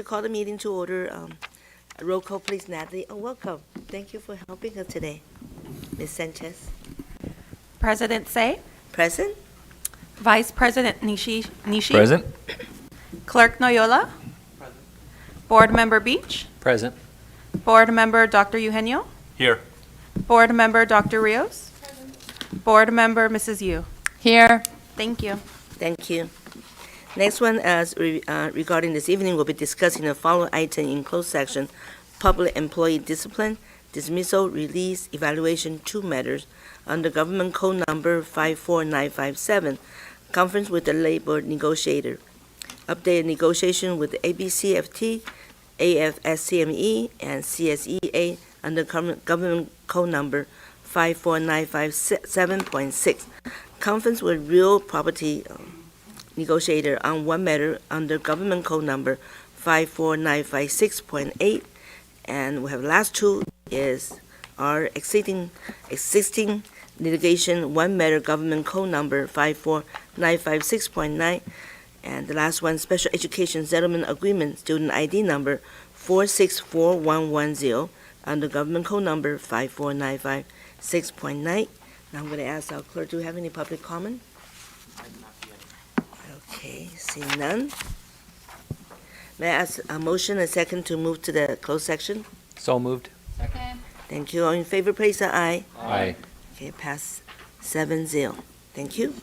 call the meeting to order. Roll call, please, Natalie. Oh, welcome. Thank you for helping us today. Ms. Sanchez. President Say, Present? Vice President Nishi. Present. Clerk Noyola. Board Member Beach. Present. Board Member Dr. Eugenio. Here. Board Member Dr. Rios. Board Member Mrs. Yu. Here. Thank you. Thank you. Next one is regarding this evening, we'll be discussing the following item in closed section: public employee discipline, dismissal, release, evaluation, 2 matters under Government Code Number 54957, conference with the labor negotiator, updated negotiation with the ABCFT, AFSCME, and CSEA under Government Code Number 54957.6, conference with real property negotiator on 1 matter under Government Code Number 54956.8, and we have last 2 is our existing litigation, 1 matter Government Code Number 54956.9, and the last one, Special Education Settlement Agreement, Student ID Number 464110 under Government Code Number 54956.9. Now I'm going to ask our clerk, do we have any public comment? Okay, seeing none. May I ask a motion, a second, to move to the closed section? So moved. Second. Thank you. All in favor, please say aye. Aye. Okay, pass 7-0. Thank you.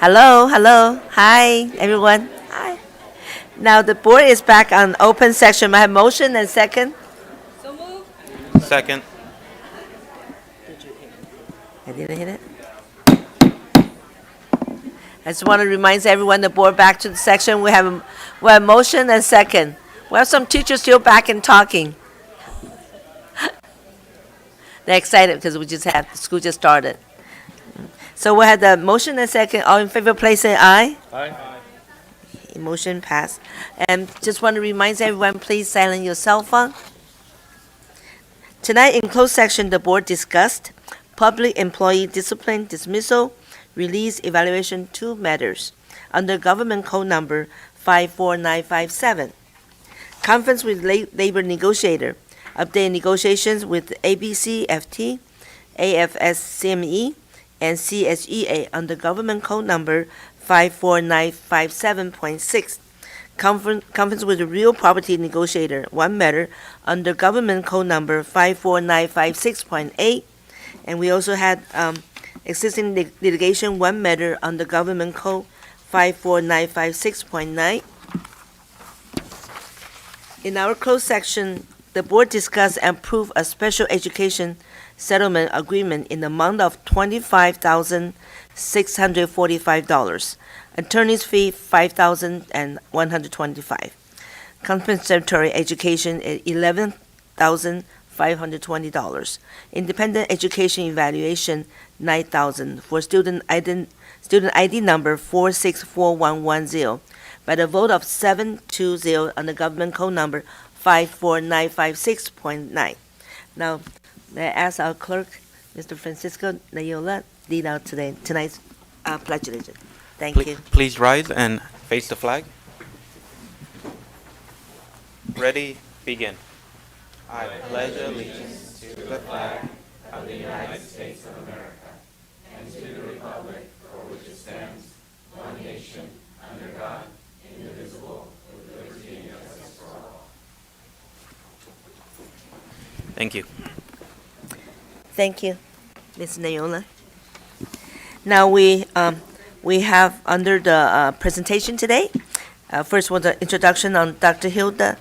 Hello, hello. Hi, everyone. Hi. Now the board is back on open session. May I have motion and second? Second. I didn't hit it. I just want to remind everyone the board back to the section. We have motion and second. We have some teachers still back and talking. They're excited because the school just started. So we had the motion and second. All in favor, please say aye. Aye. Motion passed. And just want to remind everyone, please silence your cell phone. Tonight in closed session, the board discussed public employee discipline, dismissal, release, evaluation, 2 matters under government code number 54957. Conference with labor negotiator, update negotiations with ABCFT, AFSCME, and CSEA under government code number 54957.6. Conference with the real property negotiator, 1 matter under government code number 54956.8. And we also had existing litigation, 1 matter under government code 54956.9. In our closed section, the board discussed and approved a special education settlement agreement in the amount of $25,645. Attorney's fee $5,125. Compensatory education is $11,520. Independent education evaluation $9,000 for student ID number 464110 by the vote of 720 on the government code number 54956.9. Now, may I ask our clerk, Mr. Francisco Nayola, lead out tonight's pledge allegiance. Thank you. Please rise and face the flag. Ready, begin. I pledge allegiance to the flag of the United States of America and to the republic for which it stands, one nation, under God, indivisible, with liberty and justice for all. Thank you. Thank you, Ms. Nayola. Now we have under the presentation today, first was the introduction on Dr. Hilda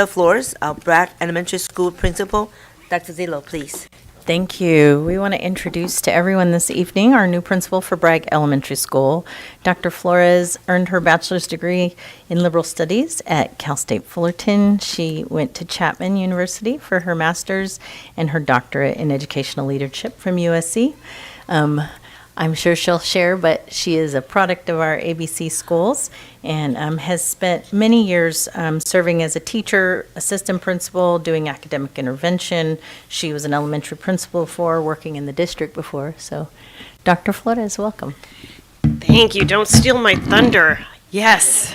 Flores, our Bragg Elementary School principal. Dr. Zillow, please. Thank you. We want to introduce to everyone this evening our new principal for Bragg Elementary School. Dr. Flores earned her bachelor's degree in liberal studies at Cal State Fullerton. She went to Chapman University for her master's and her doctorate in educational leadership from USC. I'm sure she'll share, but she is a product of our ABC schools and has spent many years serving as a teacher, assistant principal, doing academic intervention. She was an elementary principal before, working in the district before. So, Dr. Flores, welcome. Thank you. Don't steal my thunder. Yes.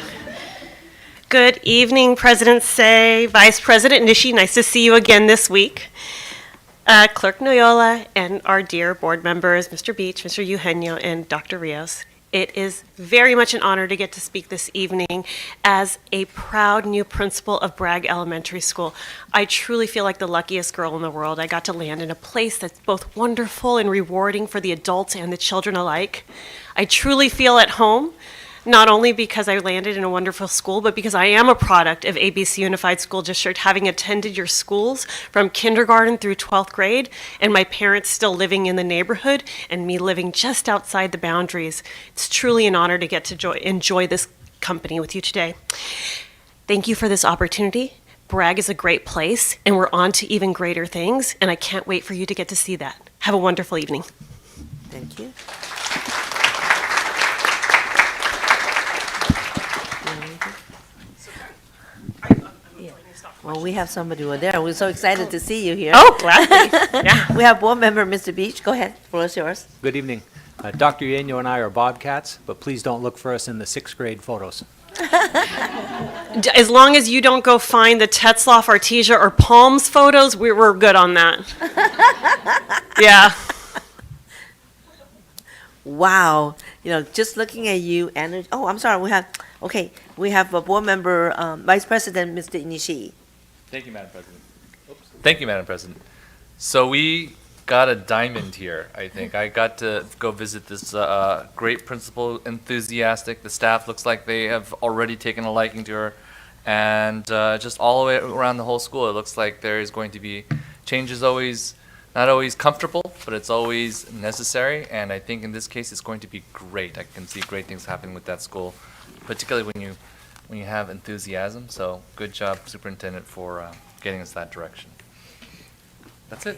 Good evening, President Say, Vice President Nishi. Nice to see you again this week. Clerk Noyola and our dear board members, Mr. Beach, Mr. Eugenio, and Dr. Rios. It is very much an honor to get to speak this evening as a proud new principal of Bragg Elementary School. I truly feel like the luckiest girl in the world. I got to land in a place that's both wonderful and rewarding for the adults and the children alike. I truly feel at home, not only because I landed in a wonderful school, but because I am a product of ABC Unified School District, having attended your schools from kindergarten through 12th grade, and my parents still living in the neighborhood, and me living just outside the boundaries. It's truly an honor to get to enjoy this company with you today. Thank you for this opportunity. Bragg is a great place, and we're on to even greater things, and I can't wait for you to get to see that. Have a wonderful evening. Thank you. Well, we have somebody over there. We're so excited to see you here. Oh, gladly. Yeah. We have board member, Mr. Beach. Go ahead. Floor is yours. Good evening. Dr. Eugenio and I are Bobcats, but please don't look for us in the 6th grade photos. As long as you don't go find the Tetzloff, Artesia, or Palms photos, we're good on that. Yeah. Wow. Just looking at you and, oh, I'm sorry. We have a board member, Vice President, Mr. Inishi. Thank you, Madam President. Thank you, Madam President. So we got a diamond here, I think. I got to go visit this great principal, enthusiastic. The staff looks like they have already taken a liking to her. And just all the way around the whole school, it looks like there is going to be changes always, not always comfortable, but it's always necessary. And I think in this case, it's going to be great. I can see great things happening with that school, particularly when you have enthusiasm. So good job, Superintendent, for getting us that direction. That's it.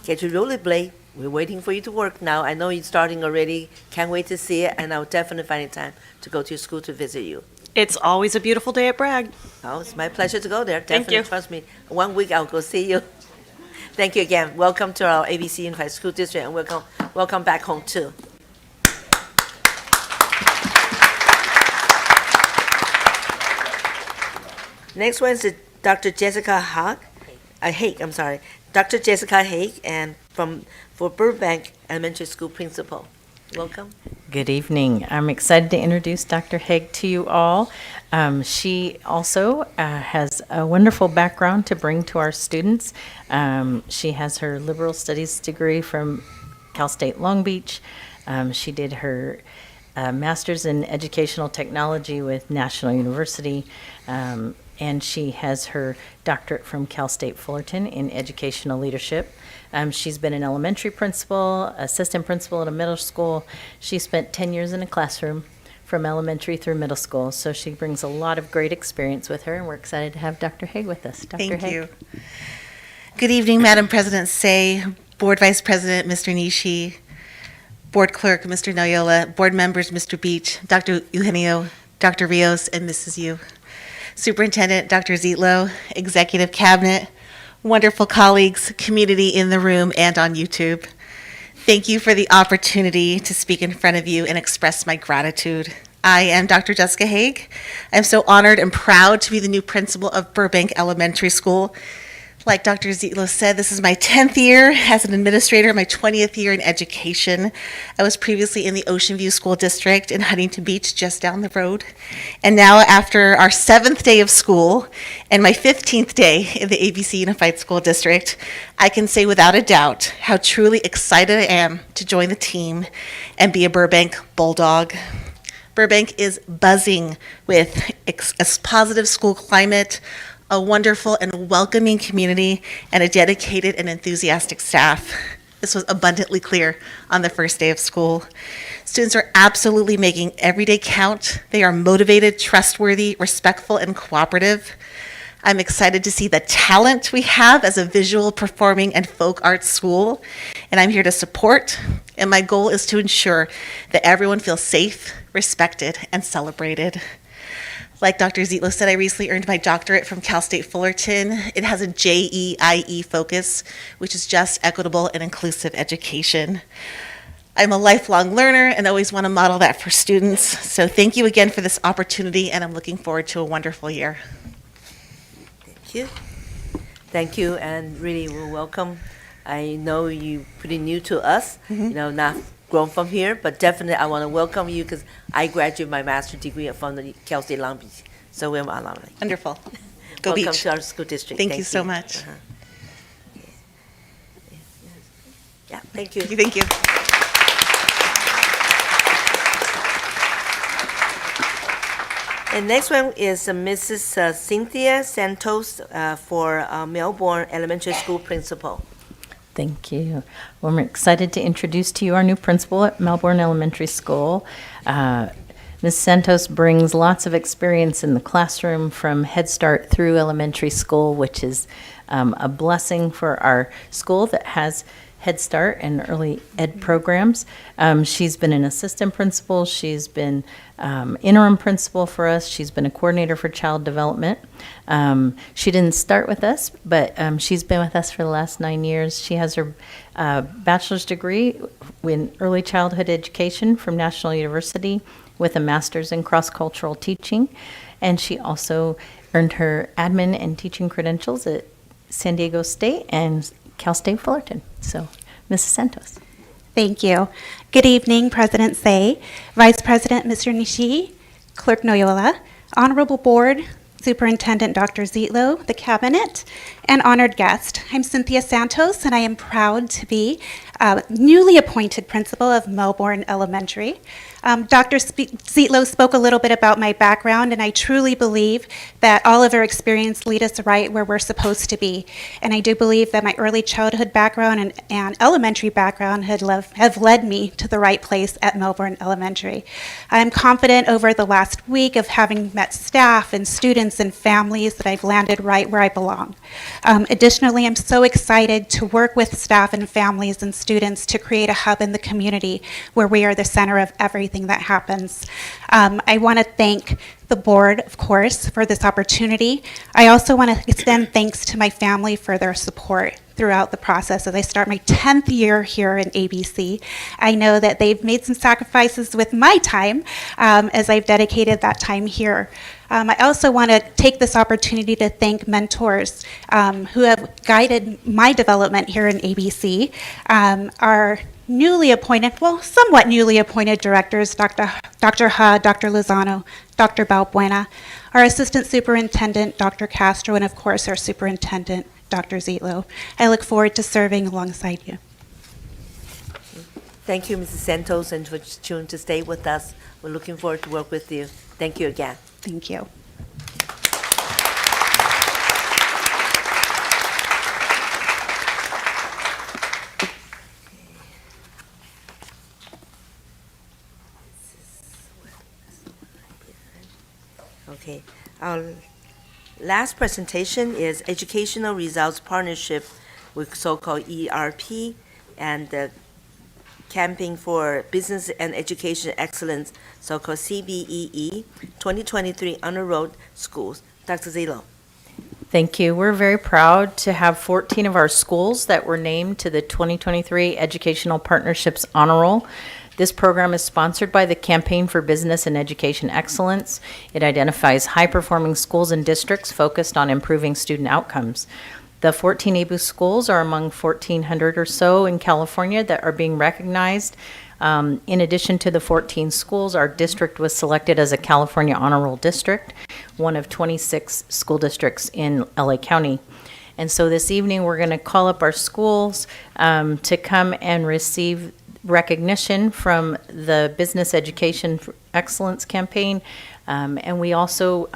Get to rollerblade. We're waiting for you to work now. I know you're starting already. Can't wait to see it, and I'll definitely find a time to go to your school to visit you. It's always a beautiful day at Bragg. Oh, it's my pleasure to go there. Thank Definitely, you. trust me. 1 week I'll go see you. Thank you again. Welcome to our ABC Unified School District, and welcome back home too. Next one is Dr. Jessica Haig. I'm sorry, Dr. Jessica Haig, and for Burbank Elementary School principal. Welcome. Good evening. I'm excited to introduce Dr. Haig to you all. She also has a wonderful background to bring to our students. She has her liberal studies degree from Cal State Long Beach. She did her master's in educational technology with National University. And she has her doctorate from Cal State Fullerton in educational leadership. She's been an elementary principal, assistant principal at a middle school. She spent 10 years in a classroom from elementary through middle school, so she brings a lot of great experience with her, and we're excited to have Dr. Haig with us. Dr. Thank Haig. you. Good evening, Madam President Say, Board Vice President Mr. Nishi, Board Clerk Mr. Noyola, Board members Mr. Beach, Dr. Eugenio, Dr. Rios, and Mrs. Yu. Superintendent Dr. Zietlow, Executive Cabinet, wonderful colleagues, community in the room and on YouTube. Thank you for the opportunity to speak in front of you and express my gratitude. I am Dr. Jessica Haig. I'm so honored and proud to be the new principal of Burbank Elementary School. Like Dr. Zietlow said, this is my 10th year as an administrator, my 20th year in education. I was previously in the Ocean View School District in Huntington Beach, just down the road. And now, after our 7th day of school and my 15th day in the ABC Unified School District, I can say without a doubt how truly excited I am to join the team and be a Burbank Bulldog. Burbank is buzzing with a positive school climate, a wonderful and welcoming community, and a dedicated and enthusiastic staff. This was abundantly clear on the first day of school. Students are absolutely making every day count. They are motivated, trustworthy, respectful, and cooperative. I'm excited to see the talent we have as a visual, performing, and folk arts school, and I'm here to support, and my goal is to ensure that everyone feels safe, respected, and celebrated. Like Dr. Zietlow said, I recently earned my doctorate from Cal State Fullerton. It has a JEIE focus, which is just, equitable, and inclusive education. I'm a lifelong learner and always want to model that for students. So thank you again for this opportunity, and I'm looking forward to a wonderful year. Thank you. Thank you, and really, we're welcome. I know you're pretty new to us, not grown from here, but definitely I want to welcome you because I graduated my master's degree from the Cal State Long Beach, so we're alumni. Wonderful. Go Welcome Beach. to our school district. Thank you so much. Uh-huh. Yeah, thank you. Thank you. And next one is Mrs. Cynthia Santos for Melbourne Elementary School principal. Thank you. Well, we're excited to introduce to you our new principal at Melbourne Elementary School. Ms. Santos brings lots of experience in the classroom from Head Start through elementary school, which is a blessing for our school that has Head Start and early ed programs. She's been an assistant principal. She's been interim principal for us. She's been a coordinator for child development. She didn't start with us, but she's been with us for the last 9 years. She has her bachelor's degree in early childhood education from National University with a master's in cross-cultural teaching. And she also earned her admin and teaching credentials at San Diego State and Cal State Fullerton. So, Mrs. Santos. Thank you. Good evening, President Say, Vice President Mr. Nishi, Clerk Noyola, Honorable Board, Superintendent Dr. Zietlow, the Cabinet, and honored guest. I'm Cynthia Santos, and I am proud to be newly appointed principal of Melbourne Elementary. Dr. Zietlow spoke a little bit about my background, and I truly believe that all of our experience lead us right where we're supposed to be. And I do believe that my early childhood background and elementary background have led me to the right place at Melbourne Elementary. I'm confident over the last week of having met staff and students and families that I've landed right where I belong. Additionally, I'm so excited to work with staff and families and students to create a hub in the community where we are the center of everything that happens. I want to thank the board, of course, for this opportunity. I also want to extend thanks to my family for their support throughout the process as I start my 10th year here in ABC. I know that they've made some sacrifices with my time as I've dedicated that time here. I also want to take this opportunity to thank mentors who have guided my development here in ABC. Our newly appointed, well, somewhat newly appointed directors, Dr. Ha, Dr. Lozano, Dr. Balbuena, our assistant superintendent, Dr. Castro, and of course our superintendent, Dr. Zietlow. I look forward to serving alongside you. Thank you, Mrs. Santos, and for choosing to stay with us. We're looking forward to work with you. Thank you again. Thank you. Okay, our last presentation is Educational Results Partnership with so-called ERP and the Camping for Business and Education Excellence, so-called CBEE, 2023 on the road schools. Dr. Zietlow. Thank you. We're very proud to have 14 of our schools that were named to the 2023 Educational Partnerships Honor Roll. This program is sponsored by the Campaign for Business and Education Excellence. It identifies high-performing schools and districts focused on improving student outcomes. The 14 ABU schools are among 1,400 or so in California that are being recognized. In addition to the 14 schools, our district was selected as a California Honor Roll district, one of 26 school districts in LA County. And so this evening, we're going to call up our schools to come and receive recognition from the Business Education Excellence Campaign. And we also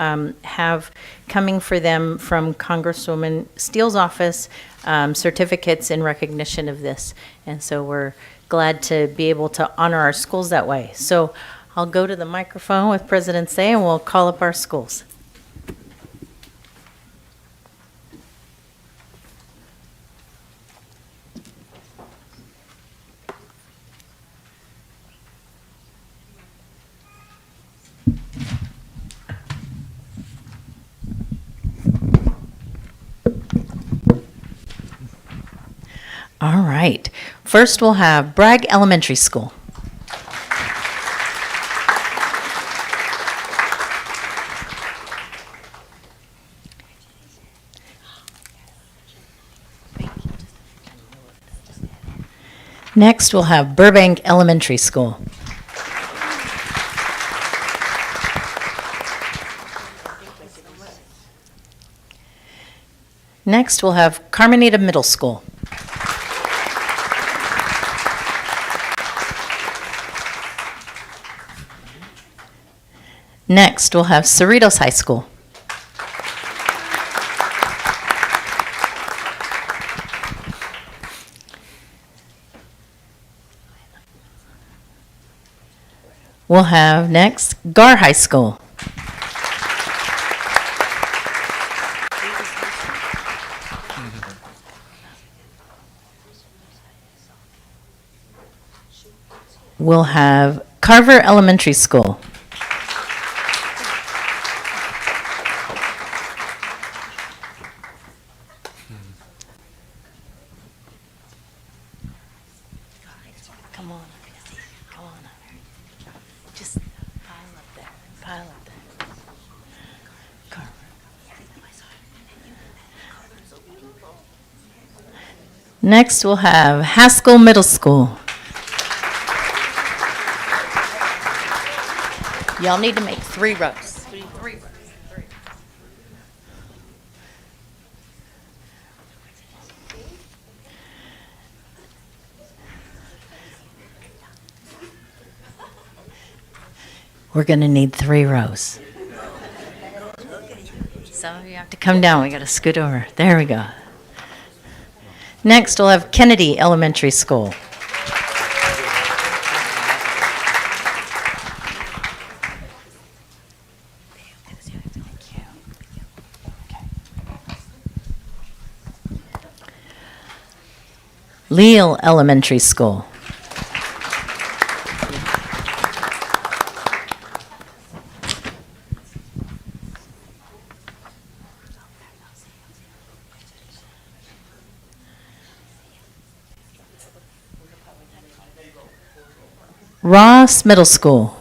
have coming for them from Congresswoman Steele's office certificates in recognition of this. And so we're glad to be able to honor our schools that way. So I'll go to the microphone with President Say and we'll call up our schools. All right. First, we'll have Bragg Elementary School. Next, we'll have Burbank Elementary School. Next, we'll have Carmenita Middle School. Next, we'll have Cerritos High School. We'll have next Gar High School. We'll have Carver Elementary School. Come on, come on. Just pile up there, pile up there. Carver. Next, we'll have Haskell Middle School. Y'all need to make 3 rows. We're going to need 3 rows. Some of you have to come down. We got to scoot over. There we go. Next, we'll have Kennedy Elementary School. Leal Elementary School. Ross Middle School.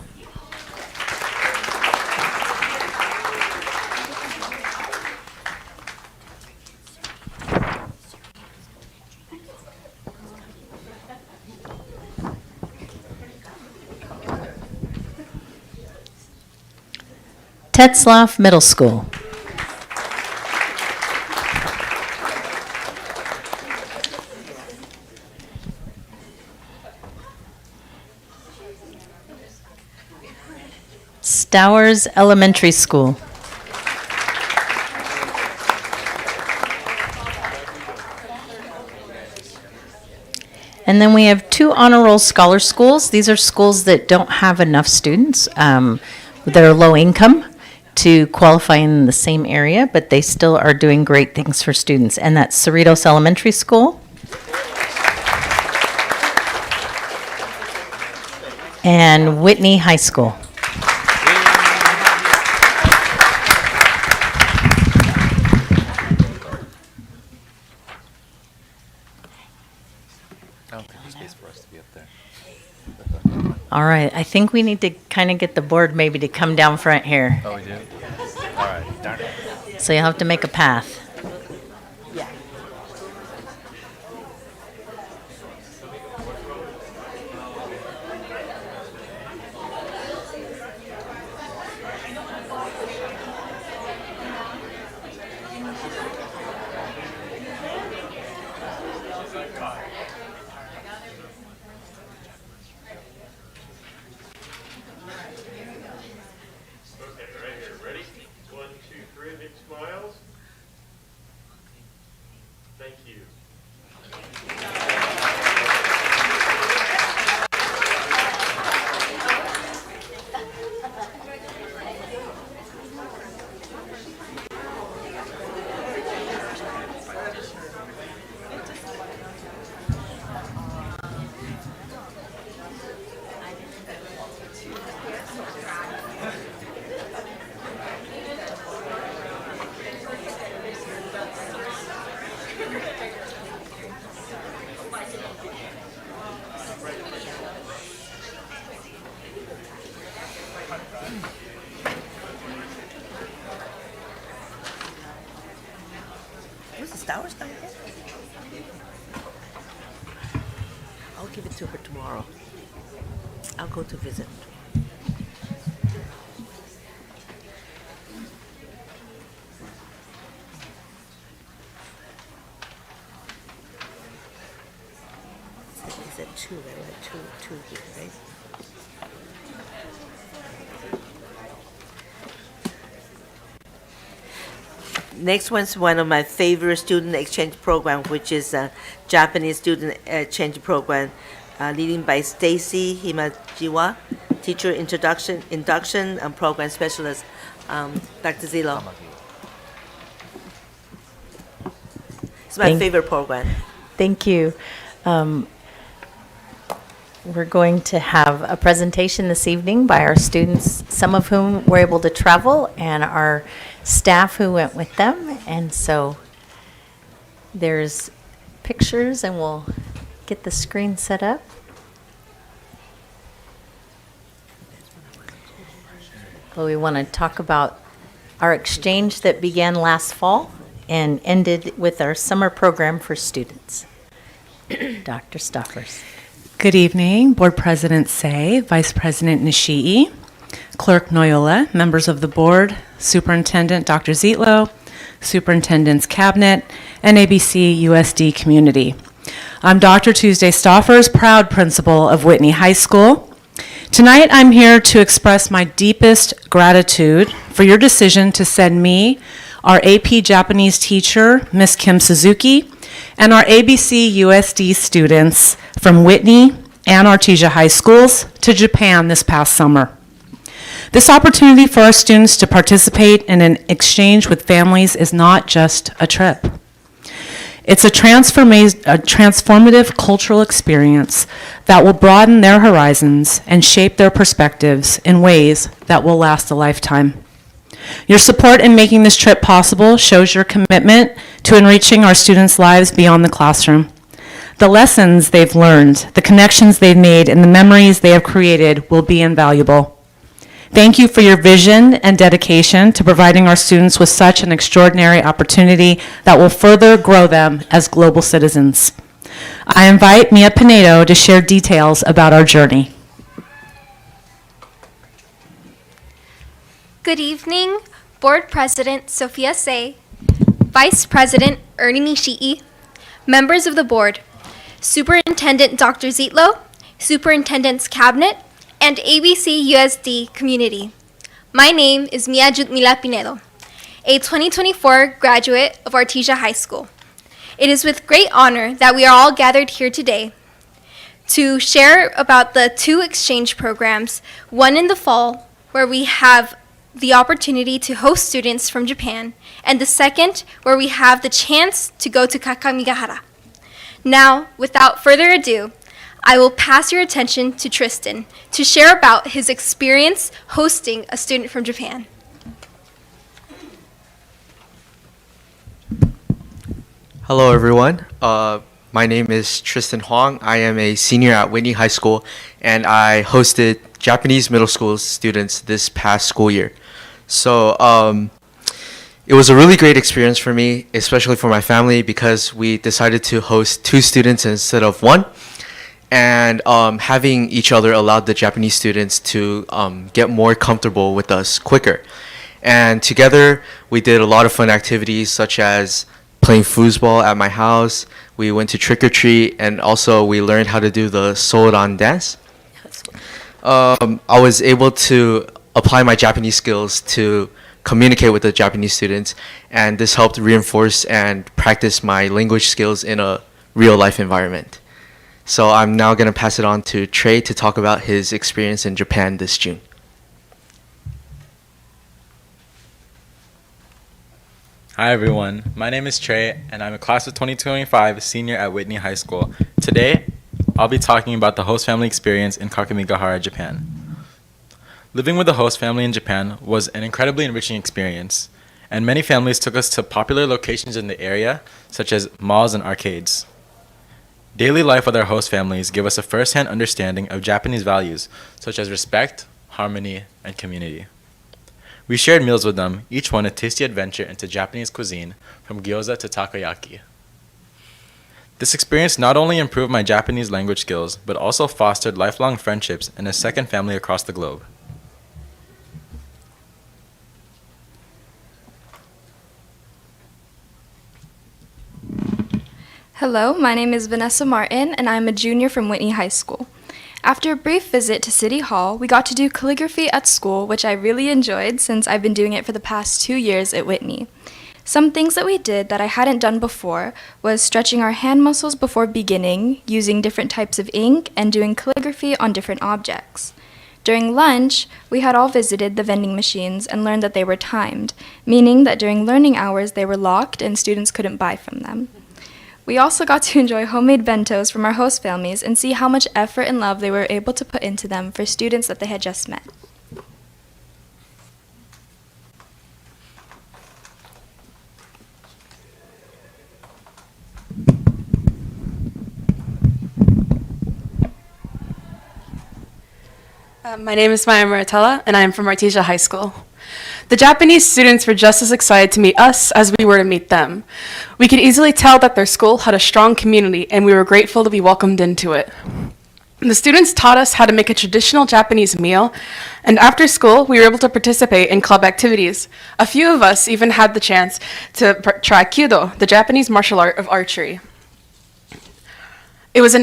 Tetzlaff Middle School. Stowers Elementary School. And then we have 2 honor roll scholar schools. These are schools that don't have enough students that are low income to qualify in the same area, but they still are doing great things for students. And that's Cerritos Elementary School and Whitney High School. I don't think there's space for us to be up there. All right, I think we need to kind of get the board maybe to come down front here. Oh, we do? All right, darn it. So you'll have to make a path. Okay, right here. Ready? 1, 2, 3. Big smiles. Thank you. Who's the Stowers guy again? I'll give it to her tomorrow. I'll go to visit. Is that 2, right? We have two here, right? Next one's one of my favorite student exchange program, which is a Japanese student exchange program, leading by Stacy Himajiwa, teacher induction and program specialist, Dr. Zillow. It's my Thank- favorite program. Thank you. We're going to have a presentation this evening by our students, some of whom were able to travel, and our staff who went with them. And so there's pictures, and we'll get the screen set up. Well, we want to talk about our exchange that began last fall and ended with our summer program for students. Dr. Stoffers. Good evening, Board President Say, Vice President Nishii, Clerk Noyola, members of the board, Superintendent Dr. Zietlow, Superintendent's Cabinet, and ABCUSD community. I'm Dr. Tuesday Stoffers, proud principal of Whitney High School. Tonight, I'm here to express my deepest gratitude for your decision to send me, our AP Japanese teacher, Ms. Kim Suzuki, and our ABCUSD students from Whitney and Artesia High Schools to Japan this past summer. This opportunity for our students to participate in an exchange with families is not just a trip. It's a transformative cultural experience that will broaden their horizons and shape their perspectives in ways that will last a lifetime. Your support in making this trip possible shows your commitment to enriching our students' lives beyond the classroom. The lessons they've learned, the connections they've made, and the memories they have created will be invaluable. Thank you for your vision and dedication to providing our students with such an extraordinary opportunity that will further grow them as global citizens. I invite Mia Pinedo to share details about our journey. Good evening, Board President Sophia Say, Vice President Ernie Nishii, members of the Board, Superintendent Dr. Zietlow, Superintendent's Cabinet, and ABCUSD community. My name is Mia Jutmila Pinedo, a 2024 graduate of Artesia High School. It is with great honor that we are all gathered here today to share about the 2 exchange programs, one in the fall, where we have the opportunity to host students from Japan, and the second, where we have the chance to go to Kakamigahara. Now, without further ado, I will pass your attention to Tristan to share about his experience hosting a student from Japan. Hello, everyone. My name is Tristan Huang. I am a senior at Whitney High School, and I hosted Japanese middle school students this past school year. So it was a really great experience for me, especially for my family, because we decided to host 2 students instead of 1. And having each other allowed the Japanese students to get more comfortable with us quicker. And together, we did a lot of fun activities, such as playing foosball at my house. We went to trick-or-treat, and also we learned how to do the Sodan dance. I was able to apply my Japanese skills to communicate with the Japanese students, and this helped reinforce and practice my language skills in a real-life environment. So I'm now going to pass it on to Trey to talk about his experience in Japan this June. Hi everyone, my name is Trey and I'm a class of 2025 senior at Whitney High School. Today, I'll be talking about the host family experience in Kakamigahara, Japan. Living with a host family in Japan was an incredibly enriching experience, and many families took us to popular locations in the area, such as malls and arcades. Daily life with our host families give us a first-hand understanding of Japanese values, such as respect, harmony, and community. We shared meals with them, each one a tasty adventure into Japanese cuisine, from gyoza to takoyaki. This experience not only improved my Japanese language skills, but also fostered lifelong friendships and a second family across the globe. Hello, my name is Vanessa Martin, and I'm a junior from Whitney High School. After a brief visit to City Hall, we got to do calligraphy at school, which I really enjoyed since I've been doing it for the past 2 years at Whitney. Some things that we did that I hadn't done before was stretching our hand muscles before beginning, using different types of ink, and doing calligraphy on different objects. During lunch, we had all visited the vending machines and learned that they were timed, meaning that during learning hours they were locked and students couldn't buy from them. We also got to enjoy homemade bentos from our host families and see how much effort and love they were able to put into them for students that they had just met. My name is Maya Maratella, and I am from Artesia High School. The Japanese students were just as excited to meet us as we were to meet them. We could easily tell that their school had a strong community, and we were grateful to be welcomed into it. The students taught us how to make a traditional Japanese meal, and after school, we were able to participate in club activities. A few of us even had the chance to try Kyudo, the Japanese martial art of archery. It was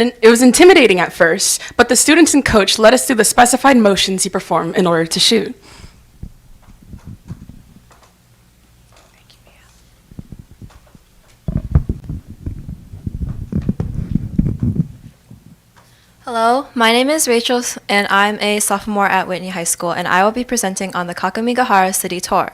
intimidating at first, but the students and coach led us through the specified motions you perform in order to shoot. Hello, my name is Rachel, and I'm a sophomore at Whitney High School, and I will be presenting on the Kakamigahara City Tour.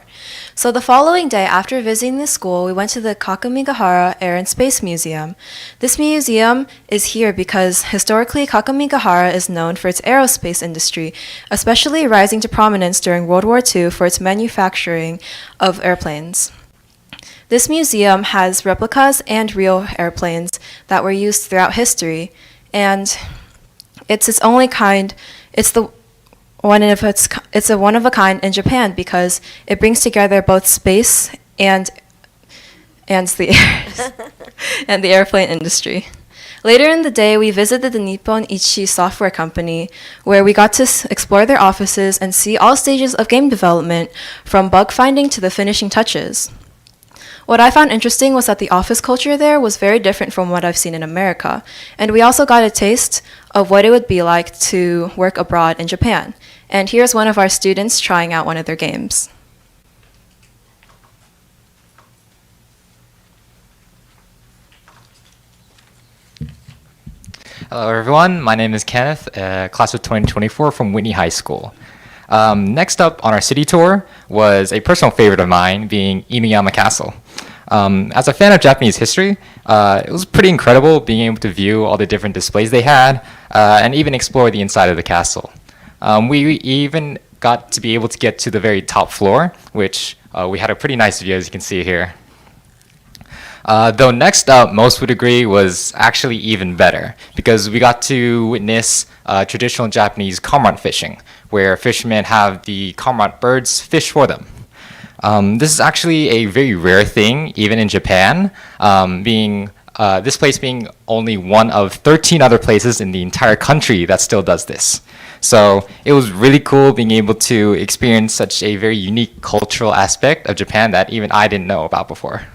So the following day, after visiting the school, we went to the Kakamigahara Air and Space Museum. This museum is here because historically Kakamigahara is known for its aerospace industry, especially rising to prominence during World War II for its manufacturing of airplanes. This museum has replicas and real airplanes that were used throughout history, and it's its only kind. It's a one of a kind in Japan because it brings together both space and the and the airplane industry. Later in the day, we visited the Nippon Ichi software company, where we got to explore their offices and see all stages of game development, from bug finding to the finishing touches. What I found interesting was that the office culture there was very different from what I've seen in America, and we also got a taste of what it would be like to work abroad in Japan. And here's one of our students trying out one of their games. Hello everyone, my name is Kenneth, class of 2024 from Whitney High School. Next up on our city tour was a personal favorite of mine, being Inuyama Castle. As a fan of Japanese history, it was pretty incredible being able to view all the different displays they had, and even explore the inside of the castle. We even got to be able to get to the very top floor, which we had a pretty nice view, as you can see here. Though next up, most would agree, was actually even better, because we got to witness traditional Japanese cormorant fishing, where fishermen have the cormorant birds fish for them. This is actually a very rare thing, even in Japan, this place being only one of 13 other places in the entire country that still does this. So it was really cool being able to experience such a very unique cultural aspect of Japan that even I didn't know about before.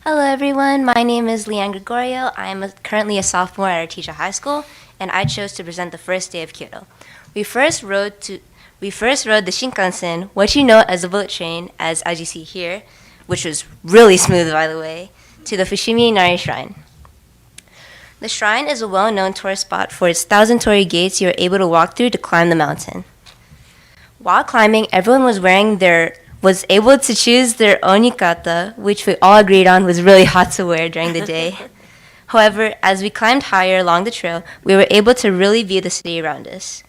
Hello everyone, my name is Leanne Gregorio. I am currently a sophomore at Artesia High School, and I chose to present the first day of Kyoto. We first rode the Shinkansen, what you know as a bullet train, as you see here, which was really smooth by the way, to the Fushimi Inari Shrine. The shrine is a well-known tourist spot for its 1,000 gates you are able to walk through to climb the mountain. While climbing, everyone was able to choose their own yukata, which we all agreed on was really hot to wear during the day. However, as we climbed higher along the trail, we were able to really view the city around us.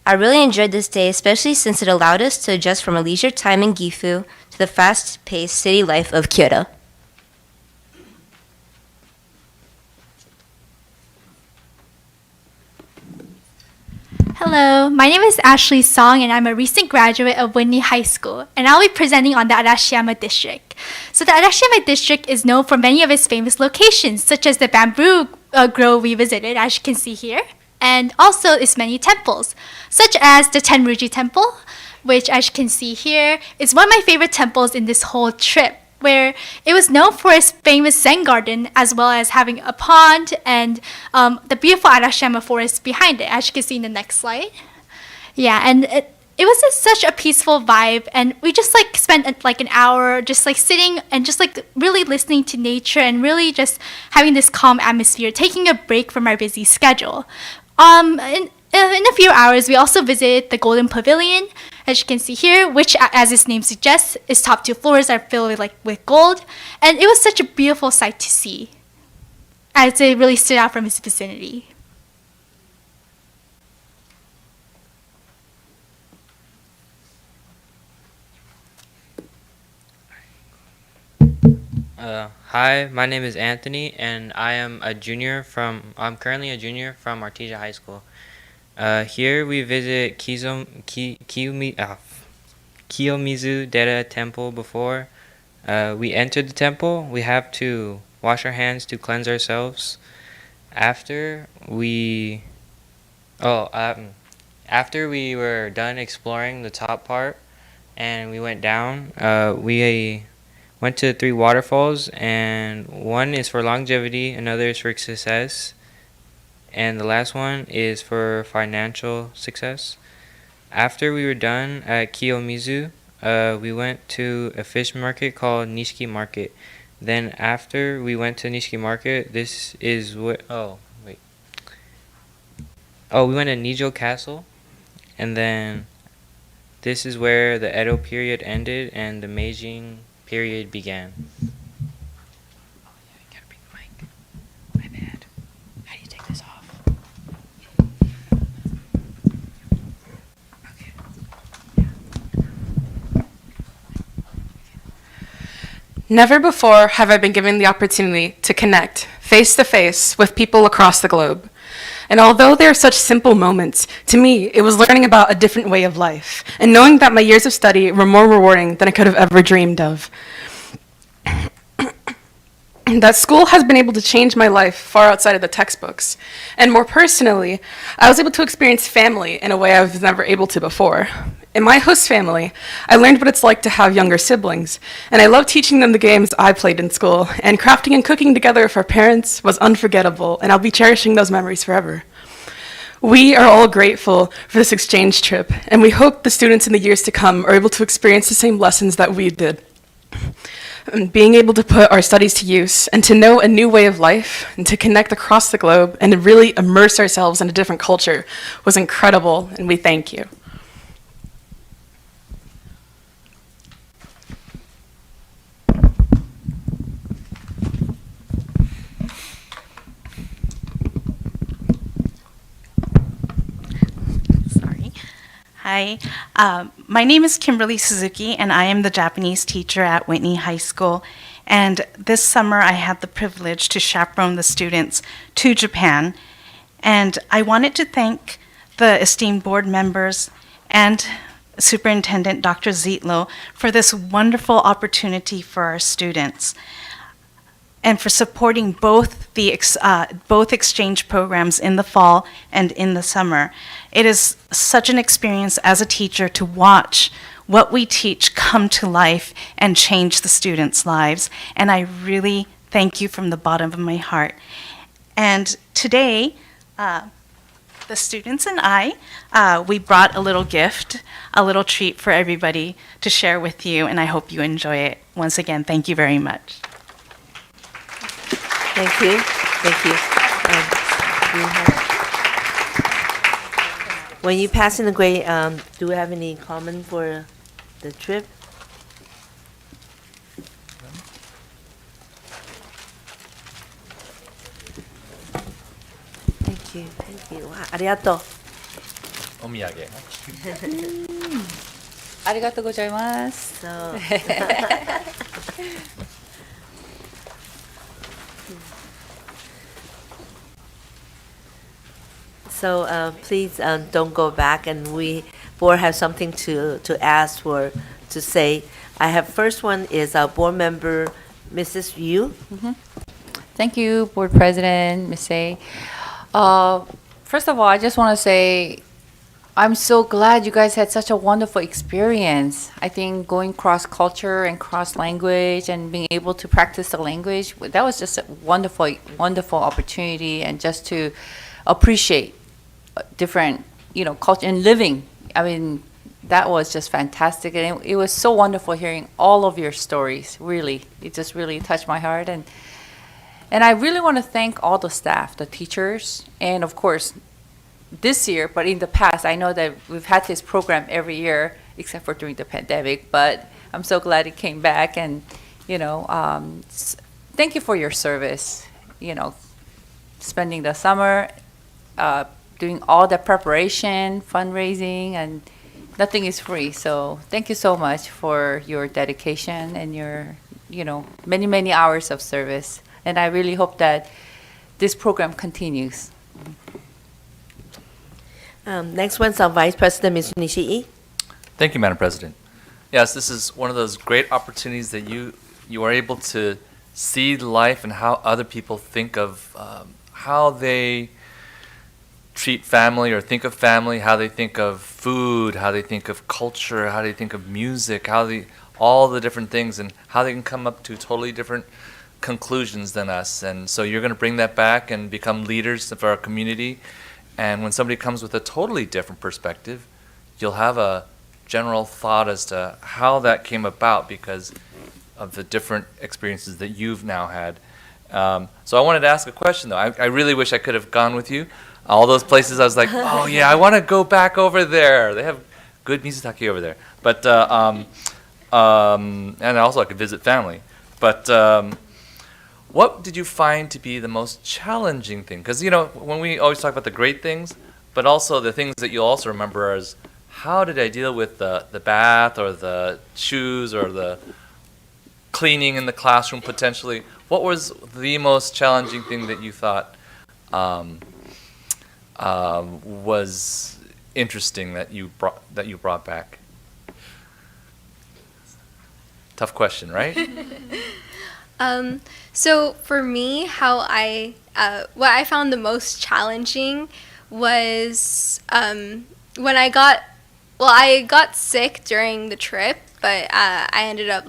I really enjoyed this day, especially since it allowed us to adjust from a leisure time in Gifu to the fast-paced city life of Kyoto. Hello, my name is Ashley Song, and I'm a recent graduate of Whitney High School, and I'll be presenting on the Arashiyama District. So the Arashiyama District is known for many of its famous locations, such as the bamboo grove we visited, as you can see here, and also its many temples, such as the Tenryuji Temple, which, as you can see here, is one of my favorite temples in this whole trip, where it was known for its famous Zen garden, as well as having a pond and the beautiful Arashiyama forest behind it, as you can see in the next slide. Yeah, and it was just such a peaceful vibe, and we just spent an hour just sitting and just really listening to nature and really just having this calm atmosphere, taking a break from our busy schedule. In a few hours, we also visited the Golden Pavilion, as you can see here, which, as its name suggests, its top 2 floors are filled with gold, and it was such a beautiful sight to see, as it really stood out from its vicinity. Hi, my name is Anthony, and I'm currently a junior from Artesia High School. Here we visit Kiyomizu Dera Temple before we enter the temple. We have to wash our hands to cleanse ourselves. After after we were done exploring the top part and we went down, we went to 3 waterfalls, and one is for longevity, another is for success, and the last one is for financial success. After we were done at Kiyomizu, we went to a fish market called Nishiki Market. Then after we went to Nishiki Market, this is what, we went to Nijo Castle, and then this is where the Edo period ended and the Meiji period began. Never before have I been given the opportunity to connect face to face with people across the globe. And although they are such simple moments, to me, it was learning about a different way of life and knowing that my years of study were more rewarding than I could have ever dreamed of. That school has been able to change my life far outside of the textbooks. And more personally, I was able to experience family in a way I was never able to before. In my host family, I learned what it's like to have younger siblings, and I love teaching them the games I played in school, and crafting and cooking together with our parents was unforgettable, and I'll be cherishing those memories forever. We are all grateful for this exchange trip, and we hope the students in the years to come are able to experience the same lessons that we did. Being able to put our studies to use and to know a new way of life and to connect across the globe and to really immerse ourselves in a different culture was incredible, and we thank you. Hi, my name is Kimberly Suzuki, and I am the Japanese teacher at Whitney High School. And this summer, I had the privilege to chaperone the students to Japan. And I wanted to thank the esteemed board members and Superintendent Dr. Zietlow for this wonderful opportunity for our students, and for supporting both exchange programs in the fall and in the summer. It is such an experience as a teacher to watch what we teach come to life and change the students' lives, and I really thank you from the bottom of my heart. And today, the students and I, we brought a little gift, a little treat for everybody to share with you, and I hope you enjoy it. Once again, thank you very much. Thank you. Thank you. When you pass in the grade, do we have any comment for the trip? Thank you. Thank you. Wow, ありがとう。お土産。ありがとうございます。So please don't go back, and we board have something to ask for, to say. I have first one is our board member, Mrs. Yu. Thank you, Board President, Ms. Say. First of all, I just want to say I'm so glad you guys had such a wonderful experience. I think going cross-culture and cross-language and being able to practice the language, that was just a wonderful, wonderful opportunity, and just to appreciate different, culture and living. I mean, that was just fantastic, and it was so wonderful hearing all of your stories. Really, it just really touched my heart, and I really want to thank all the staff, the teachers, and of course, this year. But in the past, I know that we've had this program every year, except for during the pandemic. But I'm so glad it came back, and thank you for your service. Spending the summer. Doing all the preparation, fundraising, and nothing is free. So thank you so much for your dedication and your, many, many hours of service. And I really hope that this program continues. Next one's our Vice President, Ms. Nishii. Thank you, Madam President. Yes, this is one of those great opportunities that you are able to see life and how other people think of how they treat family or think of family, how they think of food, how they think of culture, how they think of music, all the different things, and how they can come up to totally different conclusions than us. And so you're going to bring that back and become leaders of our community. And when somebody comes with a totally different perspective, you'll have a general thought as to how that came about because of the different experiences that you've now had. So I wanted to ask a question, though. I really wish I could have gone with you. All those places I was like, oh yeah, I want to go back over there. They have good Mizutaki over there. But, and also I could visit family. But what did you find to be the most challenging thing? Because, you know, when we always talk about the great things, but also the things that you'll also remember as how did I deal with the bath or the shoes or the cleaning in the classroom potentially? What was the most challenging thing that you thought was interesting that you brought back? Tough question, right? So for me, what I found the most challenging was when I got sick during the trip, but I ended up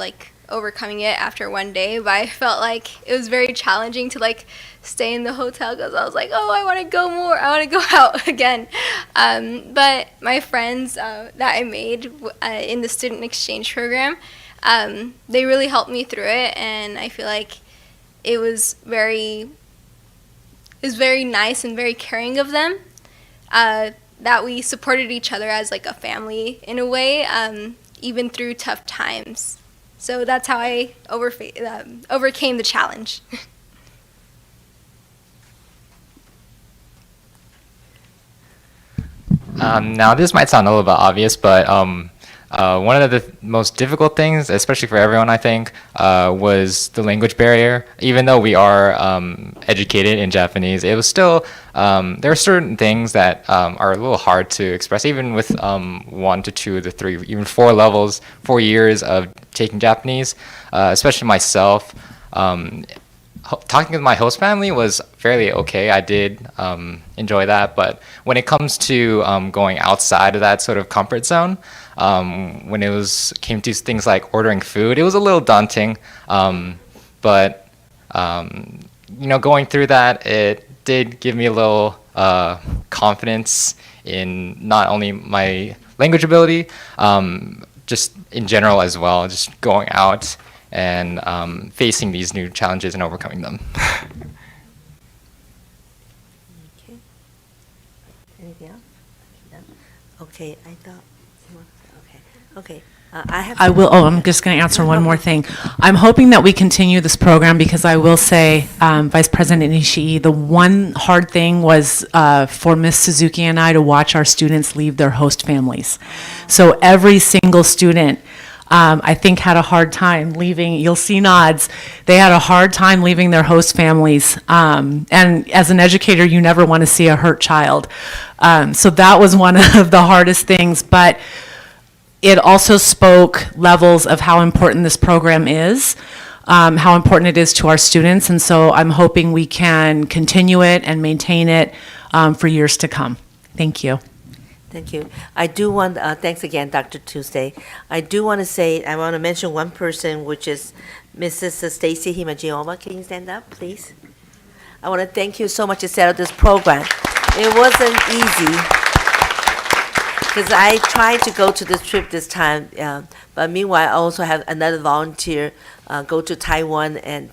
overcoming it after one day. But I felt like it was very challenging to stay in the hotel because I was like, oh, I want to go more. I want to go out again. But my friends that I made in the student exchange program, they really helped me through it, and I feel like it was very nice and very caring of them that we supported each other as a family in a way, even through tough times. So that's how I overcame the challenge. Now, this might sound a little bit obvious, but one of the most difficult things, especially for everyone, I think, was the language barrier. Even though we are educated in Japanese, it was still, there are certain things that are a little hard to express, even with 1 to 2 to 3, even 4 levels, 4 years of taking Japanese, especially myself. Talking with my host family was fairly okay. I did enjoy that, but when it comes to going outside of that sort of comfort zone, when it came to things like ordering food, it was a little daunting. But going through that, it did give me a little confidence in not only my language ability, just in general as well, just going out and facing these new challenges and overcoming them. Okay. Anything else? No? Okay, I thought. Okay. I'm just going to answer one more thing. I'm hoping that we continue this program because I will say, Vice President Ishii, the one hard thing was for Ms. Suzuki and I to watch our students leave their host families. So every single student, I think, had a hard time leaving. You'll see nods. They had a hard time leaving their host families. And as an educator, you never want to see a hurt child. So that was one of the hardest things. But it also spoke levels of how important this program is, how important it is to our students. And so I'm hoping we can continue it and maintain it for years to come. Thank you. Thank you. I do want, thanks again, Dr. Tuesday. I do want to say, I want to mention one person, which is Mrs. Stacy Himajioma. Can you stand up, please? I want to thank you so much to set up this program. It wasn't easy, because I tried to go to this trip this time, but meanwhile, I also have another volunteer go to Taiwan and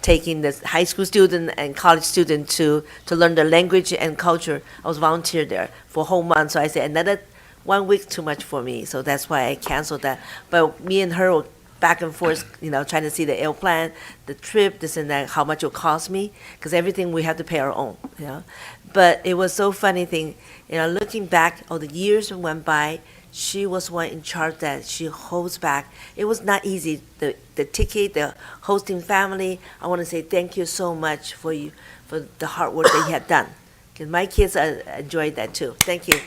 taking the high school student and college student to learn the language and culture. I was volunteered there for a whole month, so I said another 1 week too much for me, so that's why I canceled that. But me and her were back and forth, trying to see the airplane, the trip, this and that, how much it will cost me, because everything we have to pay our own, But it was so funny thing, looking back, all the years went by, she was one in charge that she holds back. It was not easy, the ticket, the hosting family. I want to say thank you so much for the hard work that you have done, because my kids enjoyed that too. Thank you.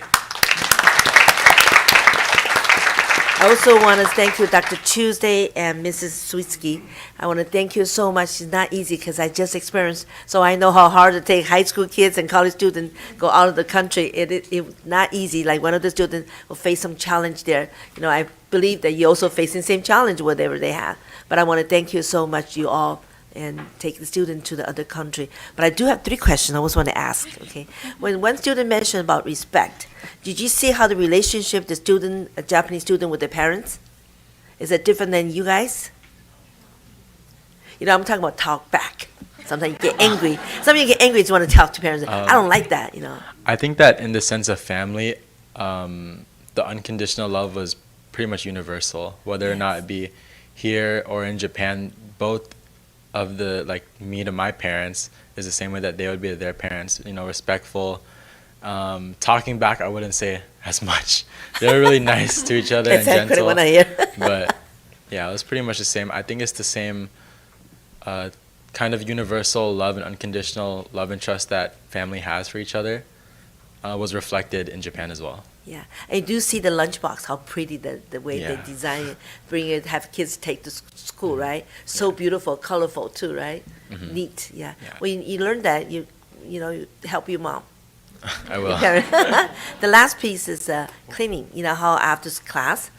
I also want to thank you, Dr. Tuesday and Mrs. Switzky. I want to thank you so much. It's not easy because I just experienced, so I know how hard to take high school kids and college students go out of the country. It's not easy. Like one of the students will face some challenge there. You know, I believe that you also facing the same challenge whatever they have. But I want to thank you so much, you all, and take the student to the other country. But I do have 3 questions I always want to ask. Okay, when one student mentioned about respect, did you see how the relationship the student, a Japanese student, with the parents, is it different than you guys? You know, I'm talking about talk back. Sometimes you get angry. Sometimes you get angry, you want to talk to parents. I don't like that. You know. I think that in the sense of family, the unconditional love was pretty much universal, whether or not it be here or in Japan. Both of the, like, me to my parents is the same way that they would be to their parents. You know, respectful. Talking back, I wouldn't say as much. They were really nice to each other and gentle. But yeah, it was pretty much the same. I think it's the same kind of universal love and unconditional love and trust that family has for each other was reflected in Japan as well. Yeah, and you do see the lunchbox, how pretty the way they design it, bring it, have kids take to school, right? So beautiful, colorful too, right? Neat, yeah. When you learn that, you know, you help your mom. I will. The last piece is cleaning. You know how after class,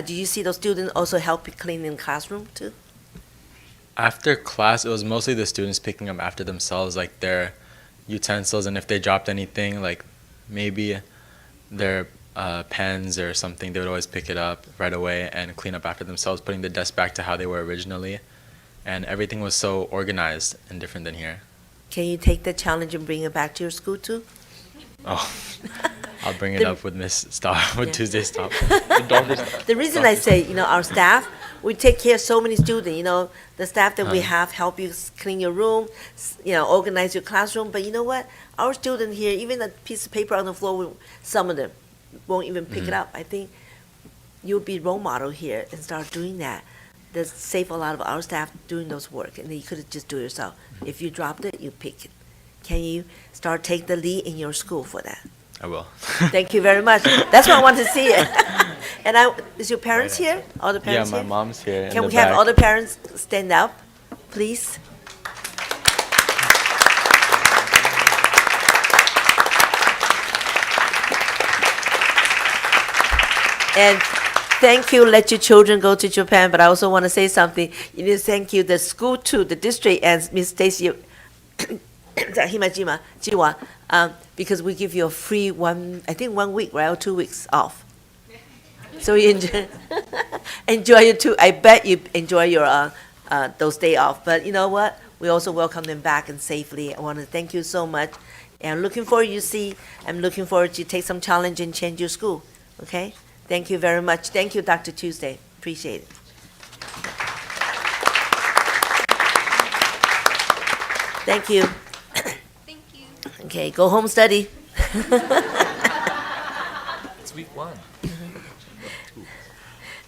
do you see those students also help you clean in the classroom too? After class, it was mostly the students picking up after themselves, like their utensils, and if they dropped anything, like maybe their pens or something, they would always pick it up right away and clean up after themselves, putting the desk back to how they were originally. And everything was so organized and different than here. Can you take the challenge and bring it back to your school too? Oh, I'll bring it up with Miss Star, with Tuesday's Stop. The reason I say, you know, our staff, we take care of so many students, you know, the staff that we have help you clean your room, you know, organize your classroom. But you know what? Our student here, even a piece of paper on the floor, some of them won't even pick it up. I think you'll be role model here and start doing that. That save a lot of our staff doing those work, and then you could just do it yourself. If you dropped it, you pick it. Can you start take the lead in your school for that? I will. Thank you very much. That's what I want to see. And is your parents here? All the parents yeah, my here? mom's here. Can we have all the parents stand up, please? And thank you, let your children go to Japan, but I also want to say something. You need to thank you, the school too, the district, and Ms. Stacy Himajima, Jiwa, because we give you a free 1 week, right, or 2 weeks off. So you enjoy it too. I bet you enjoy your those days off. But you know what? We also welcome them back and safely. I want to thank you so much. And I'm looking forward to take some challenge and change your school. Okay? Thank you very much. Thank you, Dr. Tuesday. Appreciate it. Thank you. Thank you. Okay, go home study. It's week 1.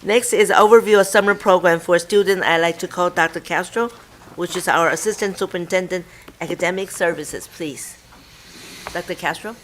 Next is overview of summer program for a student I like to call Dr. Castro, which is our Assistant Superintendent Academic Services, please. Dr. Castro?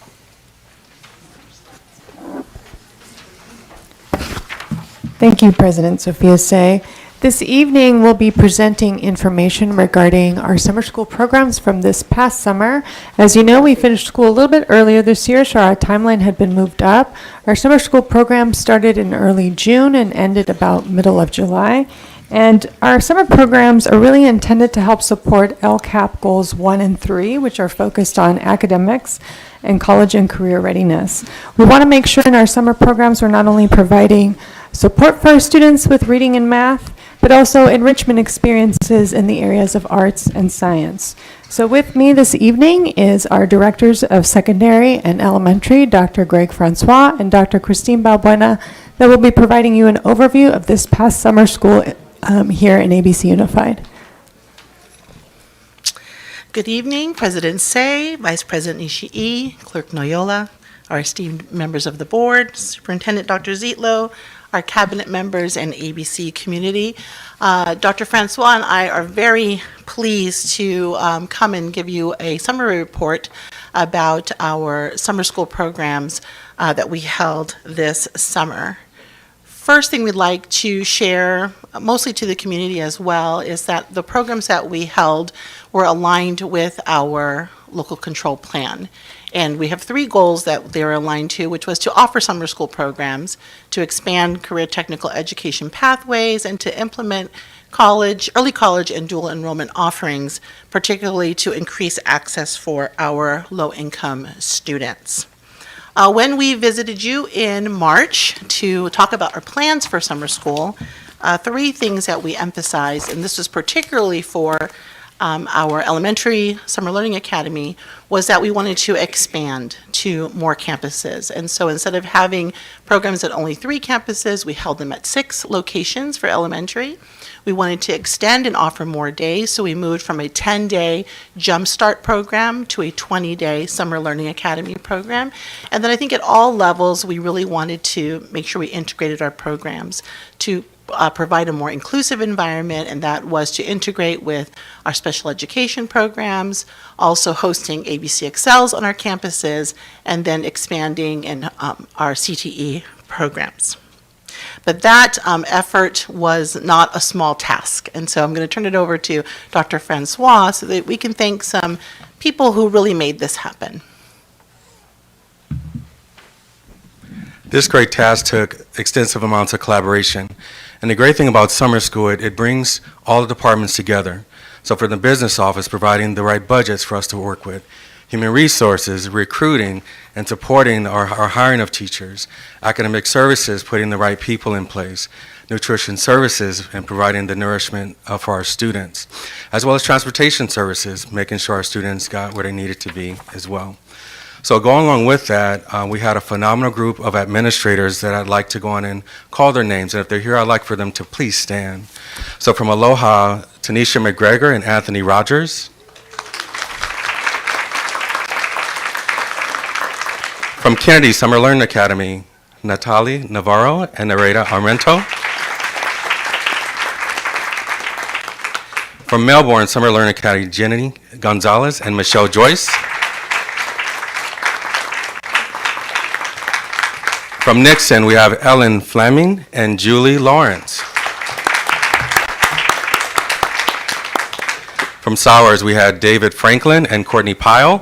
Thank you, President Sophia Say. This evening, we'll be presenting information regarding our summer school programs from this past summer. As you know, we finished school a little bit earlier this year, so our timeline had been moved up. Our summer school program started in early June and ended about middle of July. And our summer programs are really intended to help support LCAP Goals 1 and 3, which are focused on academics and college and career readiness. We want to make sure in our summer programs we're not only providing support for our students with reading and math, but also enrichment experiences in the areas of arts and science. So with me this evening is our directors of secondary and elementary, Dr. Greg Francois and Dr. Christine Balbuena, that will be providing you an overview of this past summer school here in ABC Unified. Good evening, President Say, Vice President Ishii, Clerk Noyola, our esteemed members of the board, Superintendent Dr. Zietlow, our cabinet members and ABC community. Dr. Francois and I are very pleased to come and give you a summary report about our summer school programs that we held this summer. first thing we'd like to share, mostly to the community as well, is that the programs that we held were aligned with our local control plan. And we have 3 goals that they were aligned to, which was to offer summer school programs, to expand career technical education pathways, and to implement early college and dual enrollment offerings, particularly to increase access for our low-income students. When we visited you in March to talk about our plans for summer school, 3 things that we emphasized, and this was particularly for our elementary summer learning academy, was that we wanted to expand to more campuses. And so instead of having programs at only 3 campuses, we held them at 6 locations for elementary. We wanted to extend and offer more days, so we moved from a 10-day Jumpstart program to a 20-day Summer Learning Academy program. And then I think at all levels, we really wanted to make sure we integrated our programs to provide a more inclusive environment, and that was to integrate with our special education programs, also hosting ABCUSDs on our campuses, and then expanding in our CTE programs. But that effort was not a small task, and so I'm going to turn it over to Dr. Francois so that we can thank some people who really made this happen. This great task took extensive amounts of collaboration. And the great thing about summer school, it brings all the departments together. So for the business office, providing the right budgets for us to work with, human resources, recruiting, and supporting our hiring of teachers, academic services, putting the right people in place, nutrition services, and providing the nourishment for our students, as well as transportation services, making sure our students got where they needed to be as well. So going along with that, we had a phenomenal group of administrators that I'd like to go on and call their names. And if they're here, I'd like for them to please stand. So from Aloha, Tanisha McGregor and Anthony Rogers. From Kennedy Summer Learning Academy, Natalie Navarro and Nareda Armento. From Melbourne Summer Learning Academy, Jenny Gonzalez and Michelle Joyce. From Nixon, we have Ellen Fleming and Julie Lawrence. From Sowers, we had David Franklin and Courtney Pyle.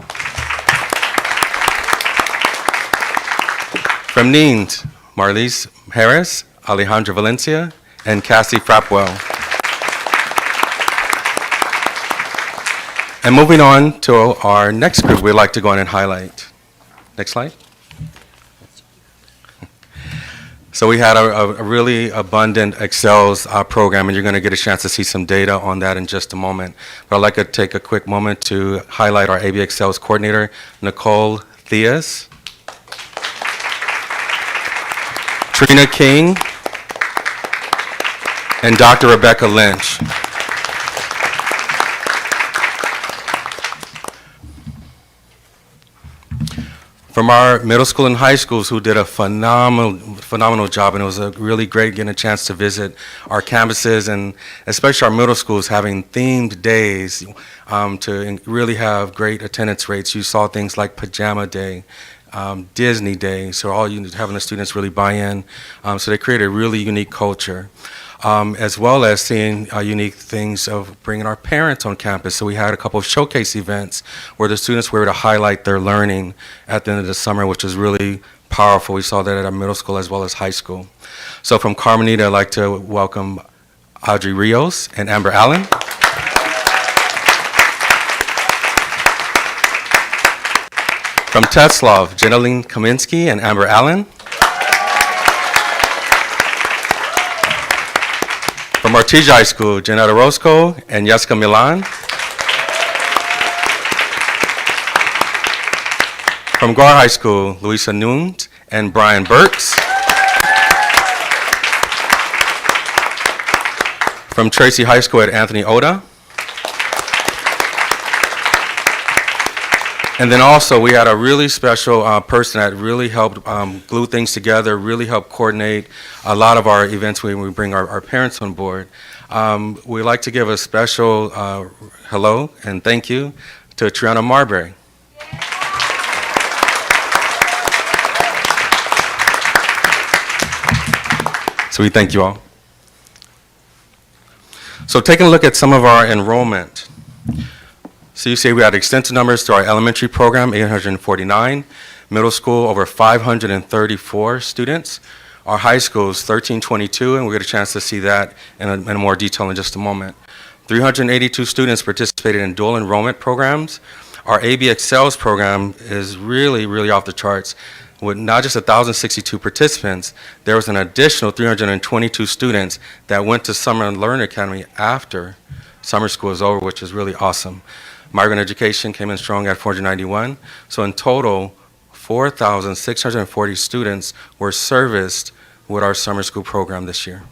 From Neens, Marlise Harris, Alejandra Valencia, and Cassie Frapwell. And moving on to our next group, we'd like to go on and highlight. Next slide. So we had a really abundant Excels program, and you're going to get a chance to see some data on that in just a moment. But I'd like to take a quick moment to highlight our AB Excels coordinator, Nicole Theas, Trina King, and Dr. Rebecca Lynch. From our middle school and high schools who did a phenomenal job, and it was a really great getting a chance to visit our campuses, and especially our middle schools having themed days to really have great attendance rates. You saw things like Pajama Day, Disney Day, so having the students really buy in. So they created a really unique culture. As well as seeing unique things of bringing our parents on campus. So we had a couple of showcase events where the students were able to highlight their learning at the end of the summer, which was really powerful. We saw that at our middle school as well as high school. So from Carmenita, I'd like to welcome Audrey Rios and Amber Allen. From Tetzlaw, Jeneline Kaminsky and Amber Allen. From Artesia High School, Janetta Roscoe and Jessica Milan. From Gar High School, Louisa Nunes and Brian Burks. From Tracy High School at Anthony Oda. And then also we had a really special person that really helped glue things together, really helped coordinate a lot of our events when we bring our parents on board. We'd like to give a special hello and thank you to Triana Marbury. So we thank you all. So taking a look at some of our enrollment. So you see we had extensive numbers to our elementary program, 849, middle school, over 534 students. Our high school is 1322, and we'll get a chance to see that in more detail in just a moment. 382 students participated in dual enrollment programs. Our ABCUSD program is really, really off the charts. With not just 1,062 participants, there was an additional 322 students that went to Summer Learning Academy after summer school was over, which is really awesome. Migrant education came in strong at 491. So in total, 4,640 students were serviced with our summer school program this year.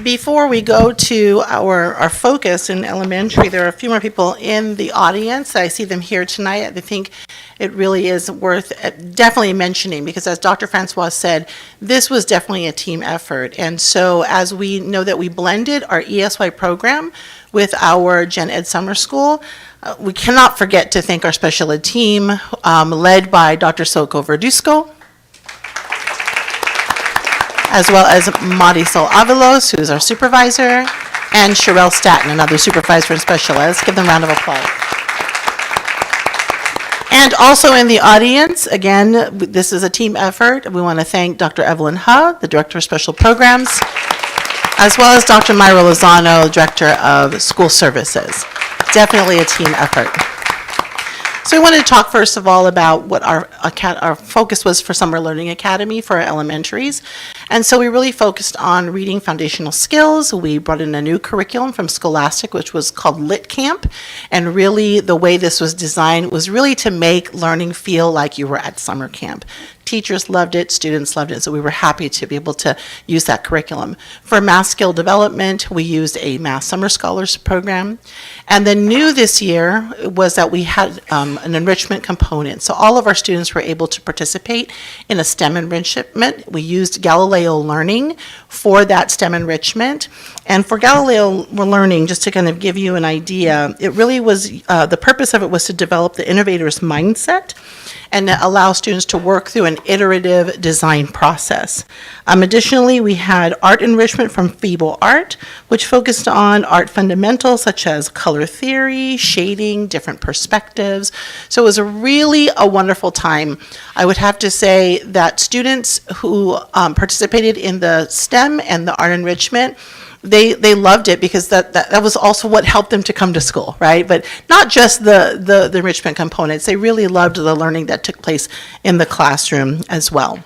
Before we go to our focus in elementary, there are a few more people in the audience. I see them here tonight. I think it really is worth definitely mentioning because as Dr. Francois said, this was definitely a team effort. And so as we know that we blended our ESY program with our Gen Ed Summer School, we cannot forget to thank our special ed team led by Dr. Soko Verduzco, as well as Marisol Avalos, who's our supervisor, and Sherelle Staton, another supervisor and special ed. Let's give them a round of applause. And also in the audience, again, this is a team effort. We want to thank Dr. Evelyn Ha, the Director of Special Programs, as well as Dr. Myra Lozano, Director of School Services. Definitely a team effort. So we wanted to talk first of all about what our focus was for Summer Learning Academy for our elementaries. And so we really focused on reading foundational skills. We brought in a new curriculum from Scholastic, which was called Lit Camp. And really the way this was designed was really to make learning feel like you were at summer camp. Teachers loved it, students loved it, so we were happy to be able to use that curriculum. For math skill development, we used a Math Summer Scholars program. And then new this year was that we had an enrichment component. So all of our students were able to participate in a STEM enrichment. We used Galileo Learning for that STEM enrichment. And for Galileo Learning, just to kind of give you an idea, it really was, the purpose of it was to develop the innovator's mindset and allow students to work through an iterative design process. Additionally, we had art enrichment from Feeble Art, which focused on art fundamentals such as color theory, shading, different perspectives. So it was really a wonderful time. I would have to say that students who participated in the STEM and the art enrichment, they loved it because that was also what helped them to come to school, right? But not just the enrichment components. They really loved the learning that took place in the classroom as well.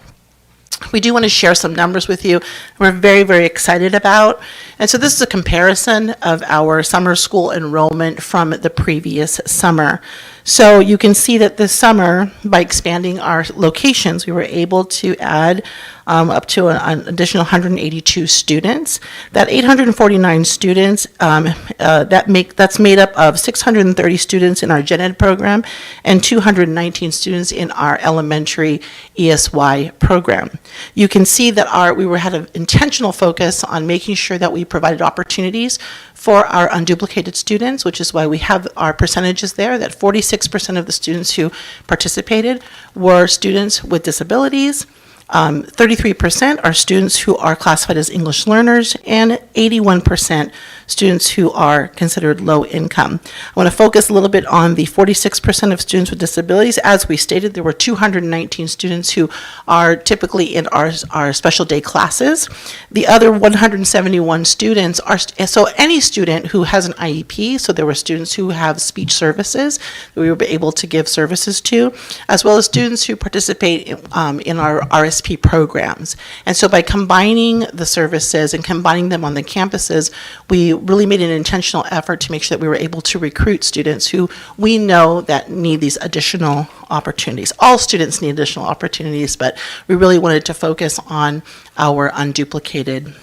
We do want to share some numbers with you we're very, very excited about. And so this is a comparison of our summer school enrollment from the previous summer. So you can see that this summer, by expanding our locations, we were able to add up to an additional 182 students. That 849 students, that's made up of 630 students in our Gen Ed program and 219 students in our elementary ESY program. You can see that we had an intentional focus on making sure that we provided opportunities for our unduplicated students, which is why we have our percentages there, that 46% of the students who participated were students with disabilities, 33% are students who are classified as English learners, and 81% students who are considered low income. I want to focus a little bit on the 46% of students with disabilities. As we stated, there were 219 students who are typically in our special day classes. The other 171 students are, so any student who has an IEP, so there were students who have speech services that we were able to give services to, as well as students who participate in our RSP programs. And so by combining the services and combining them on the campuses, we really made an intentional effort to make sure that we were able to recruit students who we know that need these additional opportunities. All students need additional opportunities, but we really wanted to focus on our unduplicated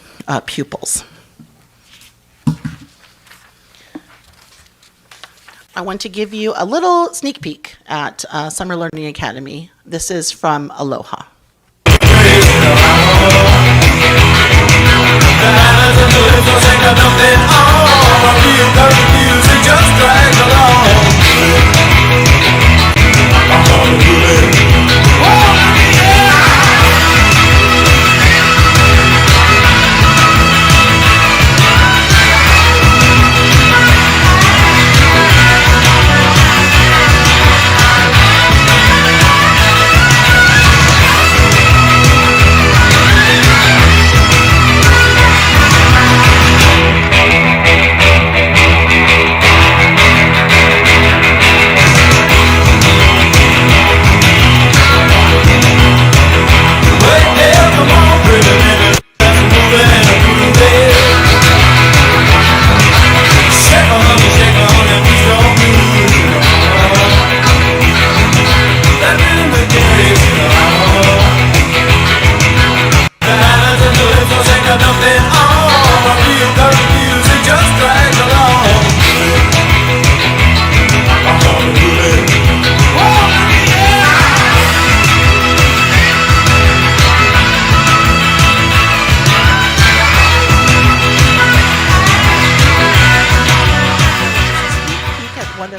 pupils. I want to give you a little sneak peek at Summer Learning Academy. This is from Aloha. Just drag along.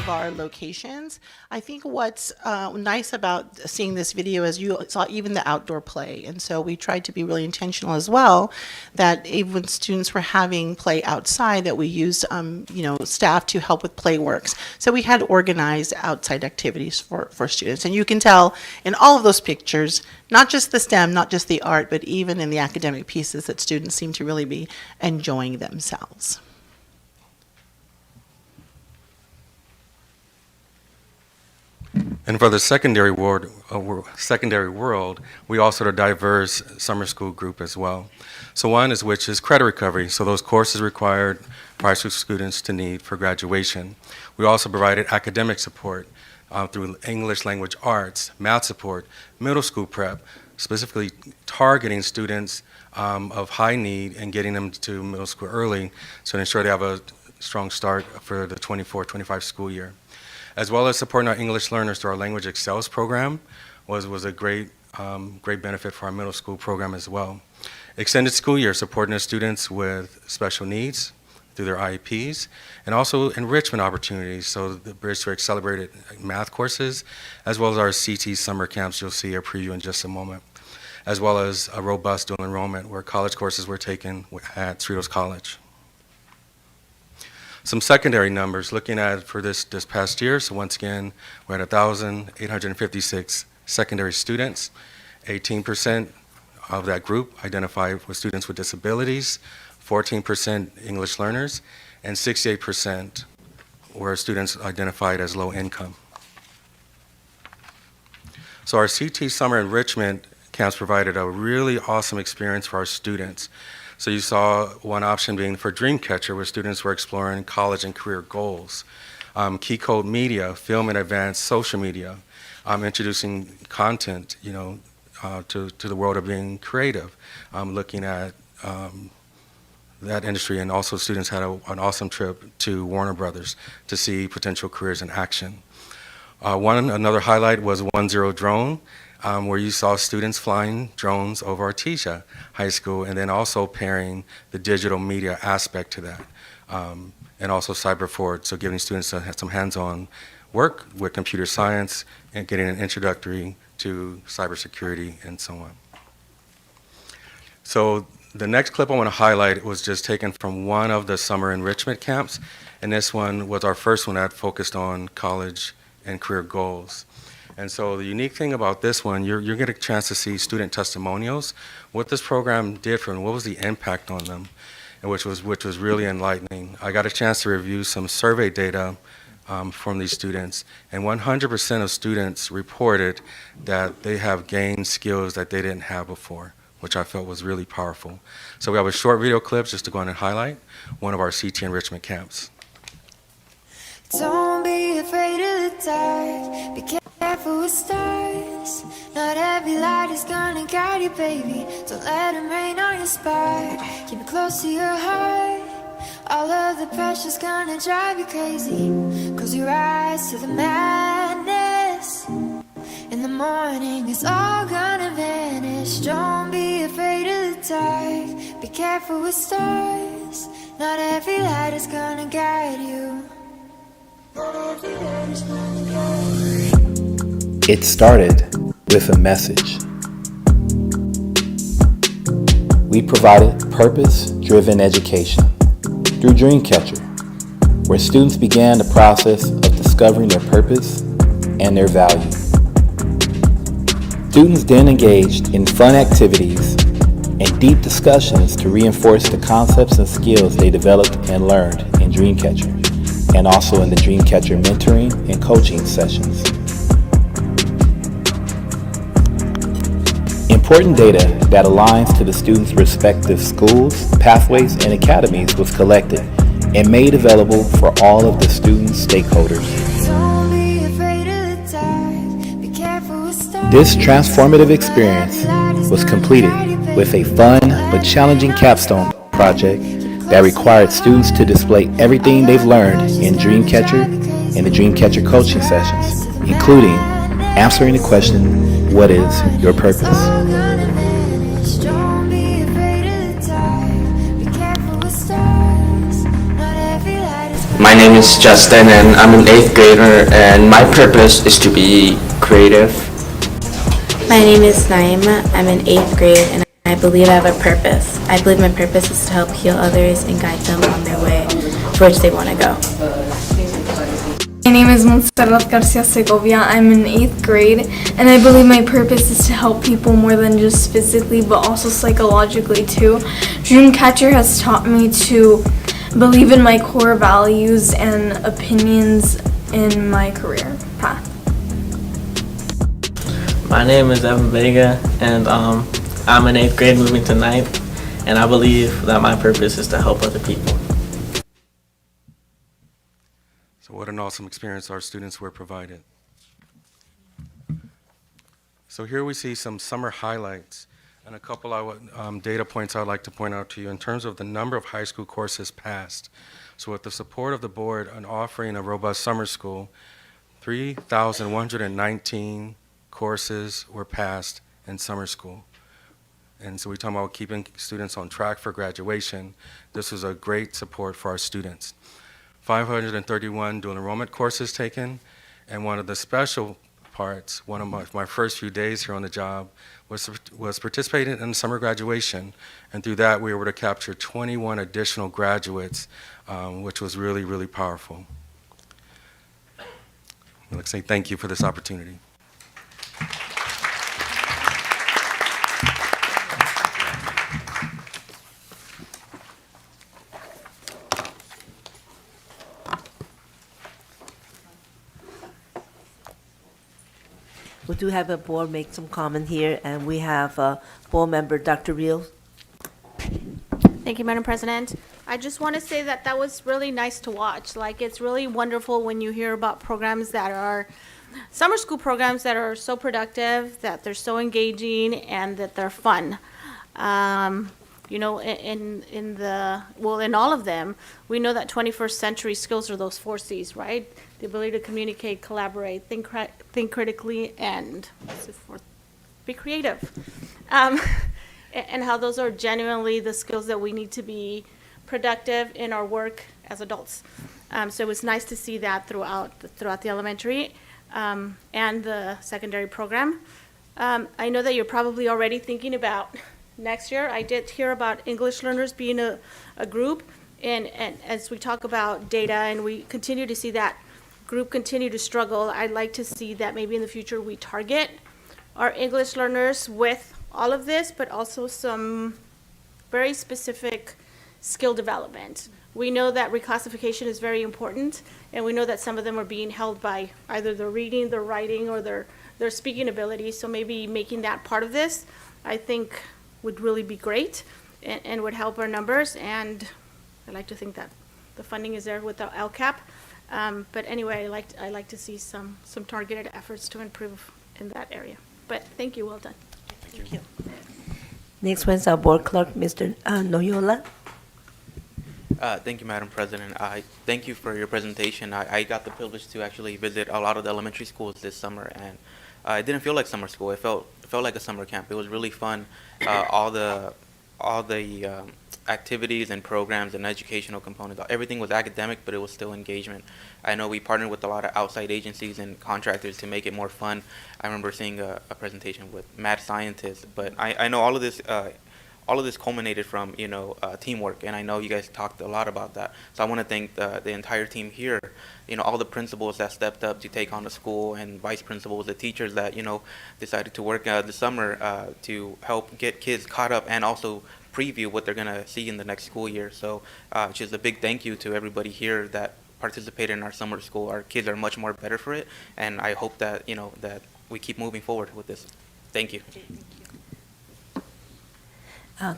of our locations. I think what's nice about seeing this video is you saw even the outdoor play. And so we tried to be really intentional as well, that even when students were having play outside, that we used staff to help with play works. So we had organized outside activities for students. And you can tell in all of those pictures, not just the STEM, not just the art, but even in the academic pieces, that students seem to really be enjoying themselves. And for the secondary world, we also had a diverse summer school group as well. So one is which is credit recovery, so those courses required for high school students to need for graduation. We also provided academic support through English language arts, math support, middle school prep, specifically targeting students of high need and getting them to middle school early to ensure they have a strong start for the 24-25 school year. As well as supporting our English learners through our Language Excels program was a great benefit for our middle school program as well. Extended school year, supporting the students with special needs through their IEPs, and also enrichment opportunities, so the Bridge to Accelerated math courses, as well as our CT summer camps. You'll see a preview in just a moment, as well as a robust dual enrollment where college courses were taken at Cerritos College. Some secondary numbers looking at for this past year. So once again, we're at 1,856 secondary students. 18% of that group identified with students with disabilities, 14% English learners, and 68% were students identified as low income. So our CT summer enrichment camps provided a really awesome experience for our students. So you saw one option being for Dreamcatcher, where students were exploring college and career goals. Key Code Media, film and advanced social media, introducing content, to the world of being creative, looking at that industry. And also students had an awesome trip to Warner Brothers to see potential careers in action. Another highlight was 10 Drone, where you saw students flying drones over Artesia High School, and then also pairing the digital media aspect to that, and also cyber forward, so giving students some hands-on work with computer science and getting an introductory to cybersecurity and so on. So the next clip I want to highlight was just taken from one of the summer enrichment camps, and this one was our first one that focused on college and career goals. And so the unique thing about this one, you're getting a chance to see student testimonials, what this program did for them, what was the impact on them, and which was really enlightening. I got a chance to review some survey data from these students, and 100% of students reported that they have gained skills that they didn't have before, which I felt was really powerful. So we have a short video clip just to go on and highlight one of our CT enrichment camps. Don't be afraid of the dark. Be careful with stars. Not every light is gonna guide you, baby. Don't let them rain on your spark. Keep it close to your heart. All of the pressure's gonna drive you crazy. Close your eyes to the madness. In the morning, it's all gonna vanish. Don't be afraid of the dark. Be careful with stars. Not every light is gonna guide you. It started with a message. We provided purpose-driven education through Dreamcatcher, where students began the process of discovering their purpose and their value. Students then engaged in fun activities and deep discussions to reinforce the concepts and skills they developed and learned in Dreamcatcher, and also in the Dreamcatcher mentoring and coaching sessions. Important data that aligns to the students' respective schools, pathways, and academies was collected and made available for all of the students' stakeholders. This transformative experience was completed with a fun but challenging capstone project that required students to display everything they've learned in Dreamcatcher and the Dreamcatcher coaching sessions, including answering the question, what is your purpose? My name is Justin, and I'm an 8th grader, and my purpose is to be creative. My name is Naima. I'm in 8th grade, and I believe I have a purpose. I believe my purpose is to help heal others and guide them on their way towards they want to go. My name is Montserrat Garcia Segovia. I'm in 8th grade, and I believe my purpose is to help people more than just physically, but also psychologically too. Dreamcatcher has taught me to believe in my core values and opinions in my career path. My name is Evan Vega, and I'm in 8th grade moving to 9th, and I believe that my purpose is to help other people. So what an awesome experience our students were provided. So here we see some summer highlights and a couple of data points I'd like to point out to you in terms of the number of high school courses passed. So with the support of the board on offering a robust summer school, 3,119 courses were passed in summer school. And so we talk about keeping students on track for graduation. This was a great support for our students. 531 dual enrollment courses taken, and one of the special parts, one of my first few days here on the job, was participating in summer graduation, and through that we were able to capture 21 additional graduates, which was really, really powerful. I'd like to say thank you for this opportunity. We do have a board make some comment here, and we have board member Dr. Rios. Thank you, Madam President. I just want to say that that was really nice to watch. Like, it's really wonderful when you hear about programs that are summer school programs that are so productive, that they're so engaging, and that they're fun. You know, in all of them, we know that 21st century skills are those 4 C's, right? The ability to communicate, collaborate, think critically, and be creative. And how those are genuinely the skills that we need to be productive in our work as adults. So it was nice to see that throughout the elementary and the secondary program. I know that you're probably already thinking about next year. I did hear about English learners being a group, and as we talk about data and we continue to see that group continue to struggle, I'd like to see that maybe in the future we target our English learners with all of this, but also some very specific skill development. We know that reclassification is very important, and we know that some of them are being held by either their reading, their writing, or their speaking ability. So maybe making that part of this, I think, would really be great and would help our numbers. And I like to think that the funding is there with the LCAP. But anyway, I like to see some targeted efforts to improve in that area. But thank you, well done. Thank you. Next one's our board clerk, Mr. Noyola. Thank you, Madam President. I thank you for your presentation. I got the privilege to actually visit a lot of the elementary schools this summer, and it didn't feel like summer school. It felt like a summer camp. It was really fun. All the activities and programs and educational components, everything was academic, but it was still engagement. I know we partnered with a lot of outside agencies and contractors to make it more fun. I remember seeing a presentation with mad scientists, but I know all of this culminated from teamwork, and I know you guys talked a lot about that. So I want to thank the entire team here, all the principals that stepped up to take on the school, and vice principals, the teachers that decided to work this summer to help get kids caught up and also preview what they're going to see in the next school year. So just a big thank you to everybody here that participated in our summer school. Our kids are much more better for it, and I hope that that we keep moving forward with this. Thank you.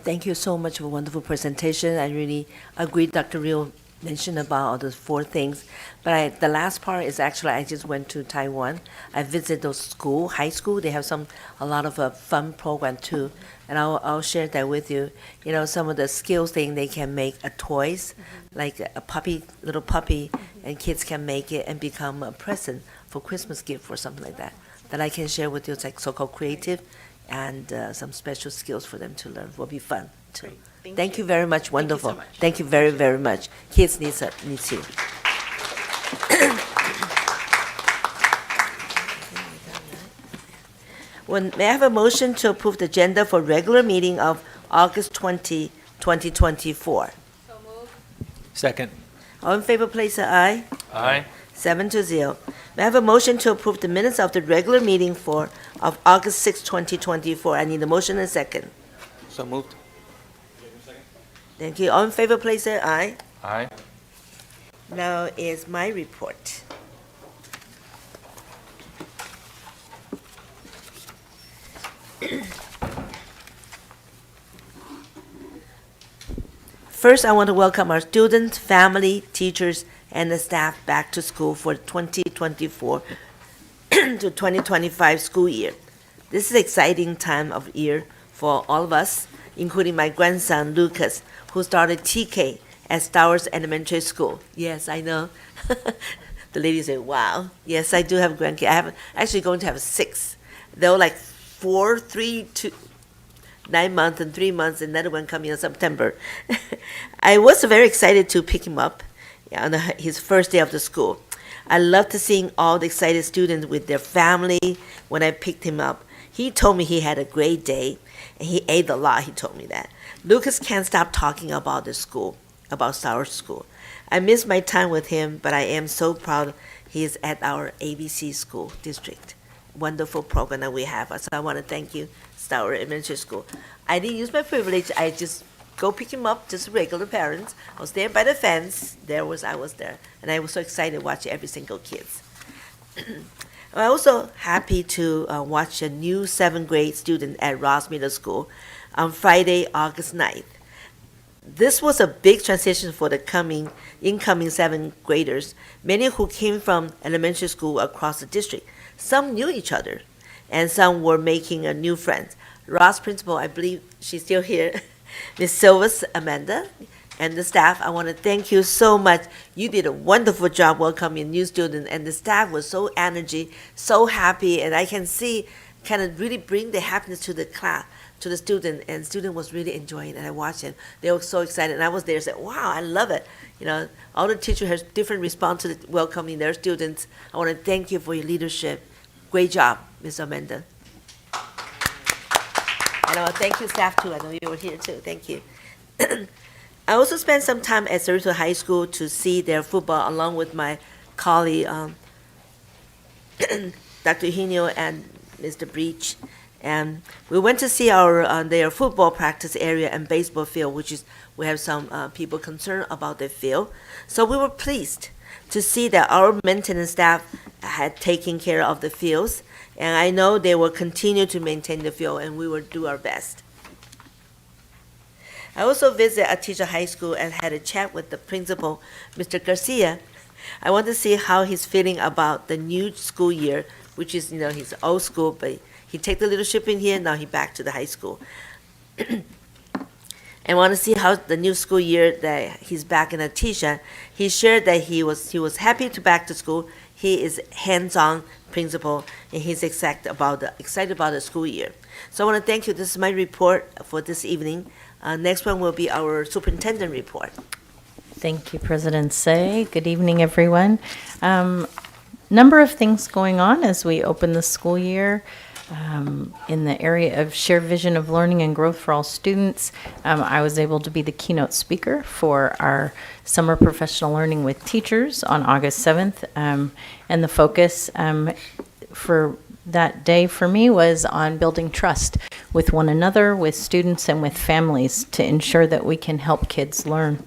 Thank you so much for a wonderful presentation. I really agree Dr. Rio mentioned about all those 4 things. But the last part is actually I just went to Taiwan. I visited those high school. They have a lot of fun program too. And I'll share that with you. Some of the skills they can make toys, like a little puppy, and kids can make it and become a present for Christmas gift or something like that. That I can share with you. It's like so-called creative, and some special skills for them to learn. Will be fun too. Thank you very much. Wonderful. Thank you very, very much. Kids needs you. May I have a motion to approve the agenda for regular meeting of August 20, 2024? Second. All in favor, please say aye. Aye. 7-0. May I have a motion to approve the minutes of the regular meeting of August 6, 2024? I need a motion and a second. So moved. Thank you. All in favor, please say aye. Aye. Now is my report. First, I want to welcome our students, family, teachers, and the staff back to school for 2024 to 2025 school year. This is an exciting time of year for all of us, including my grandson, Lucas, who started TK at Stowers Elementary School. Yes, I know. The lady said, wow. Yes, I do have grandkids. I have actually going to have 6. They're like 4, 3, 2, 9 months and 3 months, and another one coming in September. I was very excited to pick him up on his first day of the school. I love to seeing all the excited students with their family when I picked him up. He told me he had a great day, and he ate a lot, he told me that. Lucas can't stop talking about the school, about Stowers School. I miss my time with him, but I am so proud he is at our ABC school district. Wonderful program that we have. So I want to thank you, Stowers Elementary School. I didn't use my privilege. I just go pick him up, just regular parents. I was there by the fence. I was there. And I was so excited to watch every single kids. I'm also happy to watch a new 7th grade student at Ross Middle School on Friday, August 9th. This was a big transition for the incoming 7th graders, many who came from elementary school across the district. Some knew each other, and some were making a new friends. Ross principal, I believe she's still here, Ms. Silvas Amanda, and the staff, I want to thank you so much. You did a wonderful job welcoming new students, and the staff was so energy, so happy, and I can see kind of really bring the happiness to the class, to the student, and student was really enjoying it, and I watched it. They were so excited, and I was there and said, wow, I love it. You know, all the teachers have different response to welcoming their students. I want to thank you for your leadership. Great job, Ms. Amanda. And I want to thank you, staff, too. I know you were here, too. Thank you. I also spent some time at Cerrito High School to see their football along with my colleague, Dr. Eugenio and Mr. Breach. And we went to see their football practice area and baseball field, which is, we have some people concerned about their field. So we were pleased to see that our maintenance staff had taken care of the fields. And I know they will continue to maintain the field, and we will do our best. I also visited Atisha High School and had a chat with the principal, Mr. Garcia. I want to see how he's feeling about the new school year, which is, his old school, but he take the leadership in here, now he back to the high school. And want to see how the new school year that he's back in Atisha. He shared that he was happy to back to school. He is hands-on principal, and he's excited about the school year. So I want to thank you. This is my report for this evening. Next one will be our superintendent report. Thank you, President Say. Good evening, everyone. Number of things going on as we open the school year. In the area of shared vision of learning and growth for all students, I was able to be the keynote speaker for our summer professional learning with teachers on August 7th. And the focus for that day for me was on building trust with one another, with students, and with families to ensure that we can help kids learn.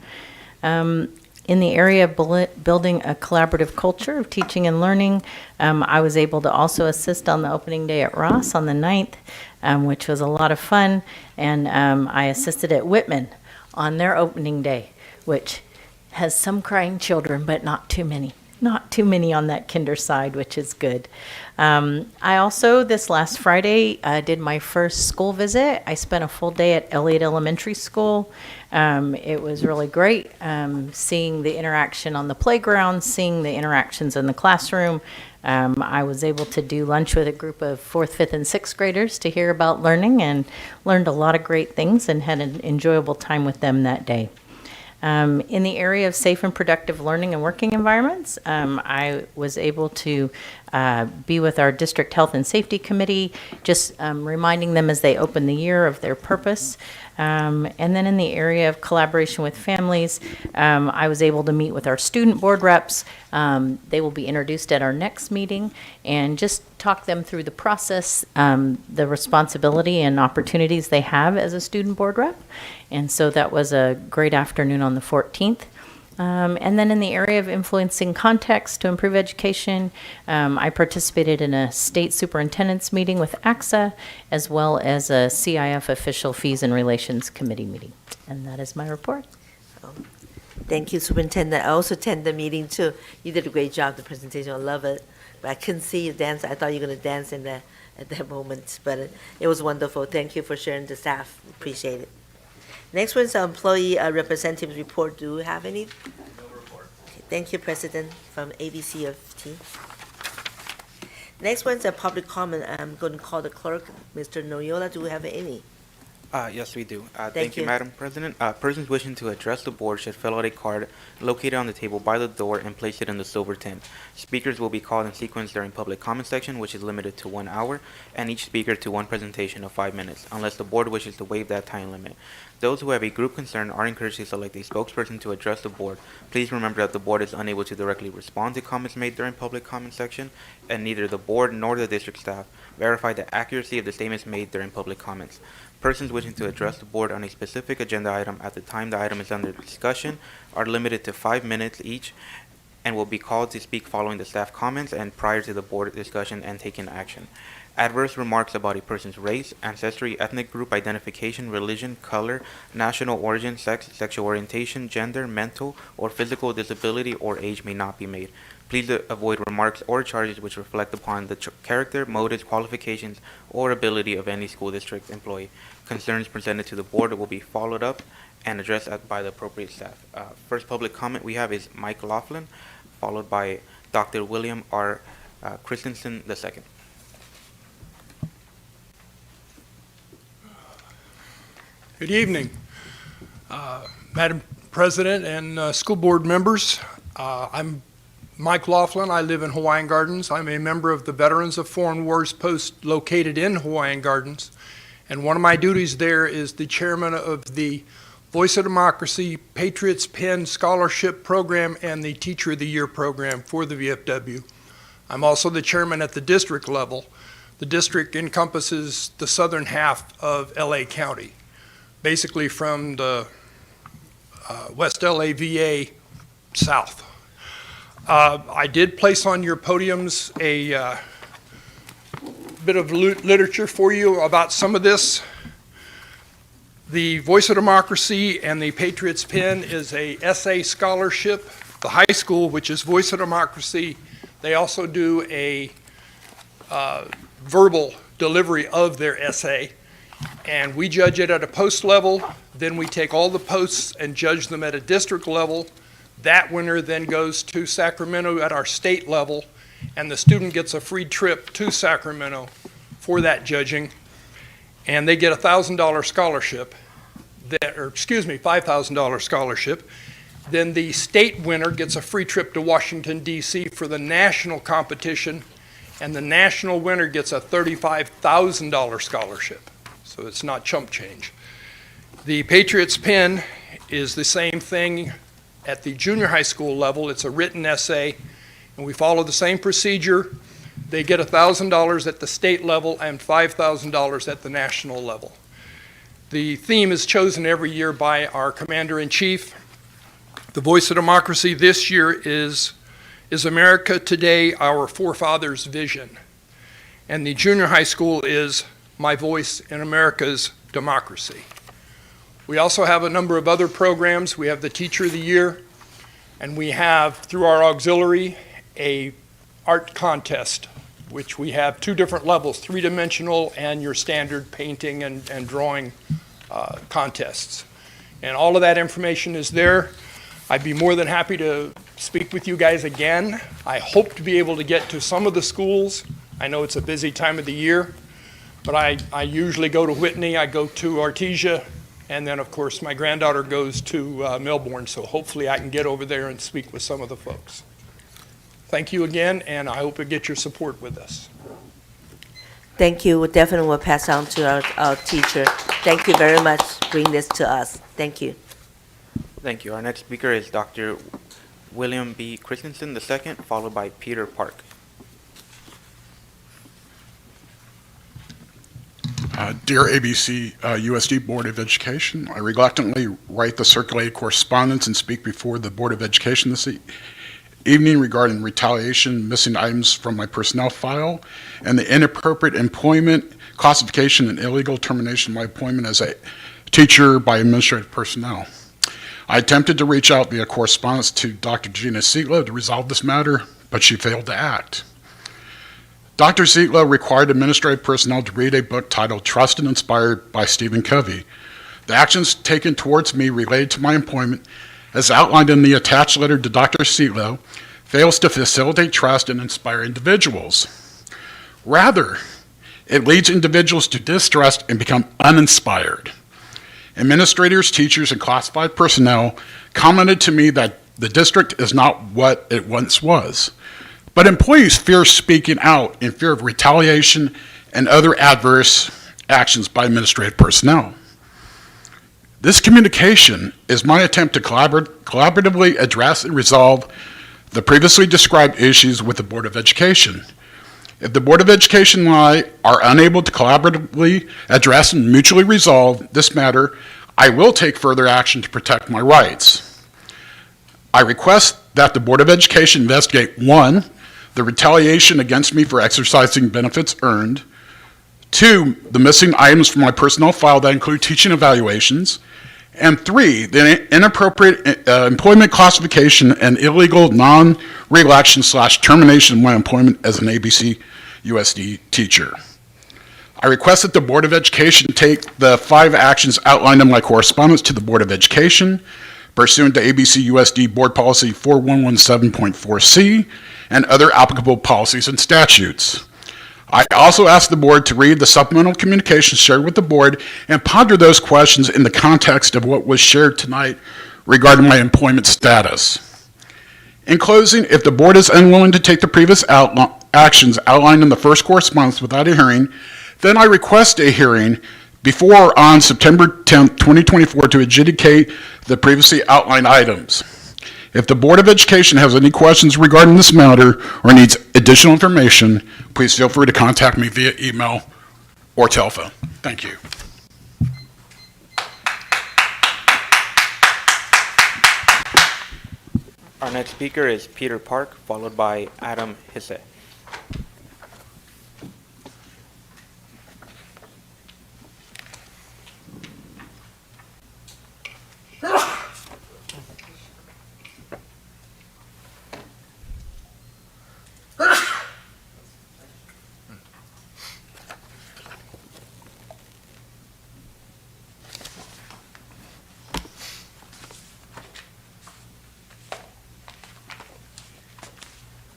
In the area of building a collaborative culture of teaching and learning, I was able to also assist on the opening day at Ross on the 9th, which was a lot of fun. And I assisted at Whitman on their opening day, which has some crying children, but not too many. Not too many on that kinder side, which is good. I also, this last Friday, did my first school visit. I spent a full day at Elliott Elementary School. It was really great seeing the interaction on the playground, seeing the interactions in the classroom. I was able to do lunch with a group of 4th, 5th, and 6th graders to hear about learning, and learned a lot of great things and had an enjoyable time with them that day. In the area of safe and productive learning and working environments, I was able to be with our District Health and Safety Committee, just reminding them as they open the year of their purpose. And then in the area of collaboration with families, I was able to meet with our student board reps. They will be introduced at our next meeting and just talk them through the process, the responsibility and opportunities they have as a student board rep. And so that was a great afternoon on the 14th. And then in the area of influencing context to improve education, I participated in a state superintendent's meeting with AXA, as well as a CIF official fees and relations committee meeting. And that is my report. Thank you, Superintendent. I also attended the meeting too. You did a great job, the presentation, I love it. But I couldn't see you dance. I thought you were going to dance at that moment, but it was wonderful. Thank you for sharing the staff. Appreciate it. Next one's our employee representatives report. Do we have any? No report. Okay, thank you, President, from ABCUSD. Next one's a public comment. I'm going to call the clerk, Mr. Noyola. Do we have any? Yes, we do. Thank Thank you, you. Madam President. Persons wishing to address the board should fill out a card located on the table by the door and place it in the silver tin. Speakers will be called in sequence during public comment section, which is limited to 1 hour, and each speaker to one presentation of 5 minutes, unless the board wishes to waive that time limit. Those who have a group concern are encouraged to select a spokesperson to address the board. Please remember that the board is unable to directly respond to comments made during public comment section, and neither the board nor the district staff verify the accuracy of the statements made during public comments. Persons wishing to address the board on a specific agenda item at the time the item is under discussion are limited to 5 minutes each and will be called to speak following the staff comments and prior to the board discussion and taking action. Adverse remarks about a person's race, ancestry, ethnic group identification, religion, color, national origin, sex, sexual orientation, gender, mental or physical disability, or age may not be made. Please avoid remarks or charges which reflect upon the character, motives, qualifications, or ability of any school district employee. Concerns presented to the board will be followed up and addressed by the appropriate staff. First public comment we have is Mike Laughlin, followed by Dr. William R. Christensen II. Good evening, Madam President and school board members. I'm Mike Laughlin. I live in Hawaiian Gardens. I'm a member of the Veterans of Foreign Wars Post located in Hawaiian Gardens. And one of my duties there is the chairman of the Voice of Democracy Patriots Pen Scholarship Program and the Teacher of the Year program for the VFW. I'm also the chairman at the district level. The district encompasses the southern half of LA County, basically from the West LA VA south. I did place on your podiums a bit of literature for you about some of this. The Voice of Democracy and the Patriots Pen is a essay scholarship. The high school, which is Voice of Democracy, they also do a verbal delivery of their essay. And we judge it at a post level, then we take all the posts and judge them at a district level. That winner then goes to Sacramento at our state level, and the student gets a free trip to Sacramento for that judging, and they get a $1,000 scholarship, $5,000 scholarship. Then the state winner gets a free trip to Washington, D.C. for the national competition, and the national winner gets a $35,000 scholarship. So it's not chump change. The Patriots Pen is the same thing at the junior high school level. It's a written essay, and we follow the same procedure. They get $1,000 at the state level and $5,000 at the national level. The theme is chosen every year by our Commander-in-Chief. The Voice of Democracy this year is America Today, Our Forefathers' Vision? And the junior high school is My Voice in America's Democracy. We also have a number of other programs. We have the Teacher of the Year, and we have, through our auxiliary, a art contest, which we have 2 different levels, 3-dimensional and your standard painting and drawing contests. And all of that information is there. I'd be more than happy to speak with you guys again. I hope to be able to get to some of the schools. I know it's a busy time of the year, but I usually go to Whitney, I go to Artesia, and then of course my granddaughter goes to Melbourne, so hopefully I can get over there and speak with some of the folks. thank you again, and I hope you get your support with this. Thank you. We definitely will pass on to our teacher. Thank you very much for bringing this to us. Thank you. Thank you. Our next speaker is Dr. William B. Christensen II, followed by Peter Park. Dear ABCUSD Board of Education, I reluctantly write the circulated correspondence and speak before the Board of Education this evening regarding retaliation, missing items from my personnel file, and the inappropriate employment, classification, and illegal termination of my appointment as a teacher by administrative personnel. I attempted to reach out via correspondence to Dr. Gina Zietlow to resolve this matter, but she failed to act. Dr. Zietlow required administrative personnel to read a book titled Trust and Inspired by Stephen Covey. The actions taken towards me related to my employment, as outlined in the attached letter to Dr. Zietlow, fails to facilitate trust and inspire individuals. Rather, it leads individuals to distrust and become uninspired. Administrators, teachers, and classified personnel commented to me that the district is not what it once was. But employees fear speaking out in fear of retaliation and other adverse actions by administrative personnel. This communication is my attempt to collaboratively address and resolve the previously described issues with the Board of Education. If the Board of Education and I are unable to collaboratively address and mutually resolve this matter, I will take further action to protect my rights. I request that the Board of Education investigate 1, the retaliation against me for exercising benefits earned, 2, the missing items from my personnel file that include teaching evaluations, and 3, the inappropriate employment classification and illegal non-reelection/termination of my employment as an ABCUSD teacher. I request that the Board of Education take the 5 actions outlined in my correspondence to the Board of Education pursuant to ABCUSD Board Policy 4117.4C and other applicable policies and statutes. I also ask the Board to read the supplemental communications shared with the Board and ponder those questions in the context of what was shared tonight regarding my employment status. In closing, if the Board is unwilling to take the previous actions outlined in the first correspondence without a hearing, then I request a hearing before or on September 10th, 2024 to adjudicate the previously outlined items. If the Board of Education has any questions regarding this matter or needs additional information, please feel free to contact me via email or telephone. Thank you. Our next speaker is Peter Park, followed by Adam Hisse.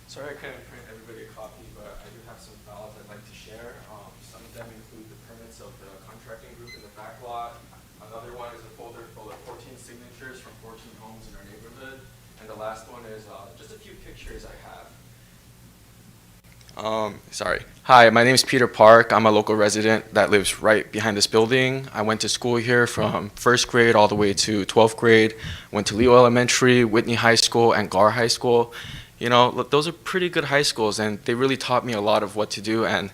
Sorry I couldn't print everybody a copy, but I do have some files I'd like to share. Some of them include the permits of the contracting group in the back lot. Another one is a folder full of 14 signatures from 14 homes in our neighborhood. And the last one is just a few pictures I have. Sorry. Hi, my name is Peter Park. I'm a local resident that lives right behind this building. I went to school here from first grade all the way to 12th grade. Went to Leo Elementary, Whitney High School, and Gar High School. You know, look, those are pretty good high schools, and they really taught me a lot of what to do. And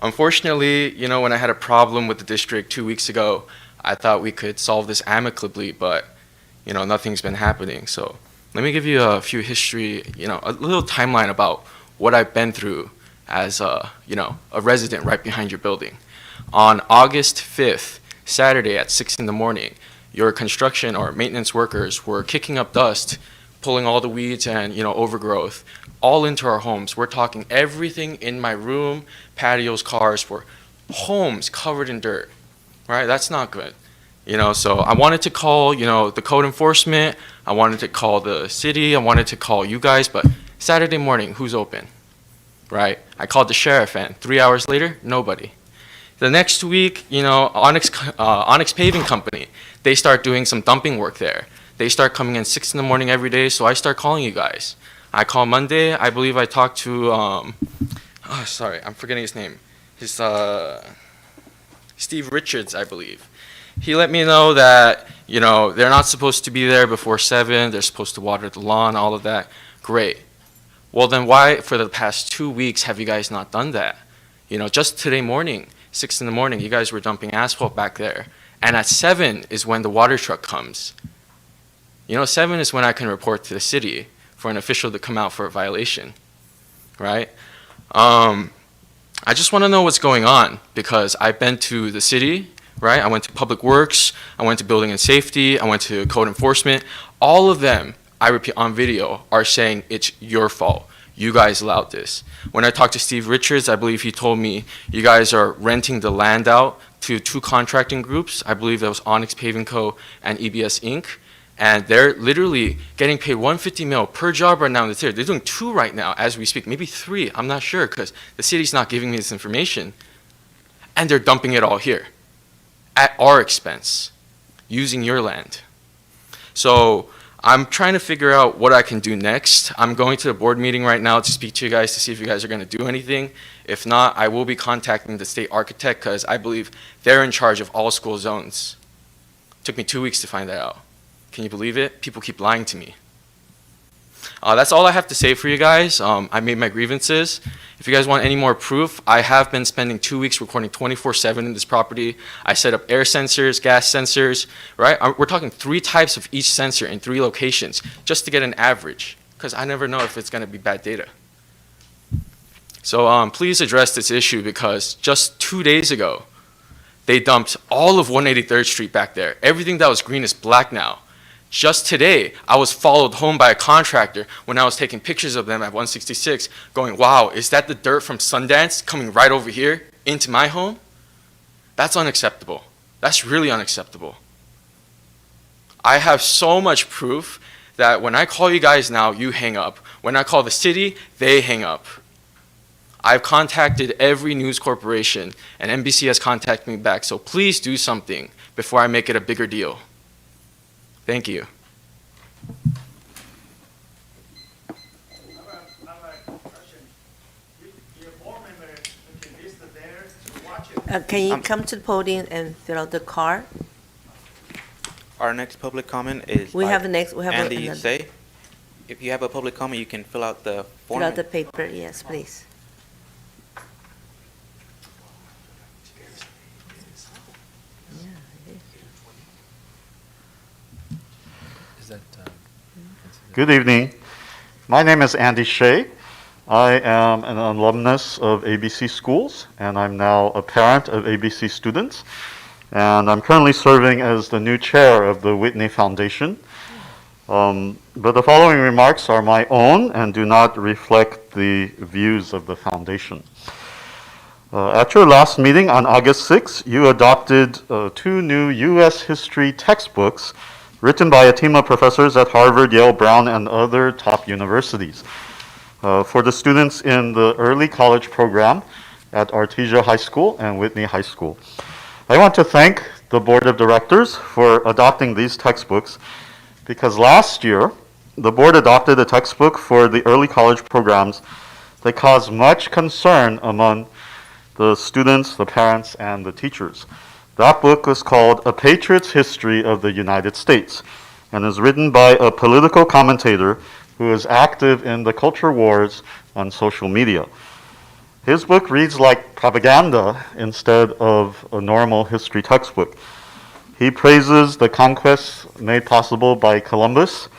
unfortunately, you know, when I had a problem with the district 2 weeks ago, I thought we could solve this amicably, but, you know, nothing's been happening. So let me give you a few history, you know, a little timeline about what I've been through as a, you know, a resident right behind your building. On August 5th, Saturday at 6 in the morning, your construction or maintenance workers were kicking up dust, pulling all the weeds and, you know, overgrowth all into our homes. We're talking everything in my room, patios, cars, were homes covered in dirt, right? That's not good. You know, so I wanted to call, you know, the code enforcement. I wanted to call the city. I wanted to call you guys, but Saturday morning, who's open, right? I called the sheriff, and 3 hours later, nobody. The next week, you know, Onyx Paving Company, they start doing some dumping work there. They start coming in 6 in the morning every day, so I start calling you guys. I call Monday. I believe I talked to, sorry, I'm forgetting his name. His, Steve Richards, I believe. He let me know that, you know, they're not supposed to be there before 7. They're supposed to water the lawn, all of that. Great. Well, then why, for the past 2 weeks, have you guys not done that? You know, just today morning, 6 in the morning, you guys were dumping asphalt back there. And at 7 is when the water truck comes. You know, 7 is when I can report to the city for an official to come out for a violation, right? I just want to know what's going on because I've been to the city, right? I went to Public Works, I went to Building and Safety, I went to Code Enforcement. All of them, I repeat on video, are saying it's your fault. You guys allowed this. When I talked to Steve Richards, I believe he told me you guys are renting the land out to 2 contracting groups. I believe that was Onyx Paving Co. and EBS Inc. And they're literally getting paid $150 million per job right now in the city. They're doing 2 right now as we speak, maybe 3. I'm not sure because the city's not giving me this information. And they're dumping it all here at our expense, using your land. So I'm trying to figure out what I can do next. I'm going to the board meeting right now to speak to you guys to see if you guys are going to do anything. If not, I will be contacting the state architect because I believe they're in charge of all school zones. Took me 2 weeks to find that out. Can you believe it? People keep lying to me. That's all I have to say for you guys. I made my grievances. If you guys want any more proof, I have been spending 2 weeks recording 24/7 in this property. I set up air sensors, gas sensors, right? We're talking 3 types of each sensor in 3 locations just to get an average, because I never know if it's going to be bad data. So please address this issue because just 2 days ago, they dumped all of 183rd Street back there. Everything that was green is black now. Just today, I was followed home by a contractor when I was taking pictures of them at 166, going, wow, is that the dirt from Sundance coming right over here into my home? That's unacceptable. That's really unacceptable. I have so much proof that when I call you guys now, you hang up. When I call the city, they hang up. I've contacted every news corporation, and NBC has contacted me back, so please do something before I make it a bigger deal. Thank you. Can you come to the podium and fill out the card? Our next public comment is We by have the next. We have Andy another. Say. If you have a public comment, you can fill out the form. Fill out the paper. Yes, please. Good evening. My name is Andy Shea. I am an alumnus of ABC Schools, and I'm now a parent of ABC students. And I'm currently serving as the new chair of the Whitney Foundation. But the following remarks are my own and do not reflect the views of the foundation. At your last meeting on August 6th, you adopted 2 new U.S. history textbooks written by a team of professors at Harvard, Yale, Brown, and other top universities. For the students in the early college program at Artesia High School and Whitney High School. I want to thank the board of directors for adopting these textbooks because last year, the board adopted a textbook for the early college programs that caused much concern among the students, the parents, and the teachers. That book was called A Patriot's History of the United States and is written by a political commentator who is active in the culture wars on social media. His book reads like propaganda instead of a normal history textbook. He praises the conquests made possible by Columbus,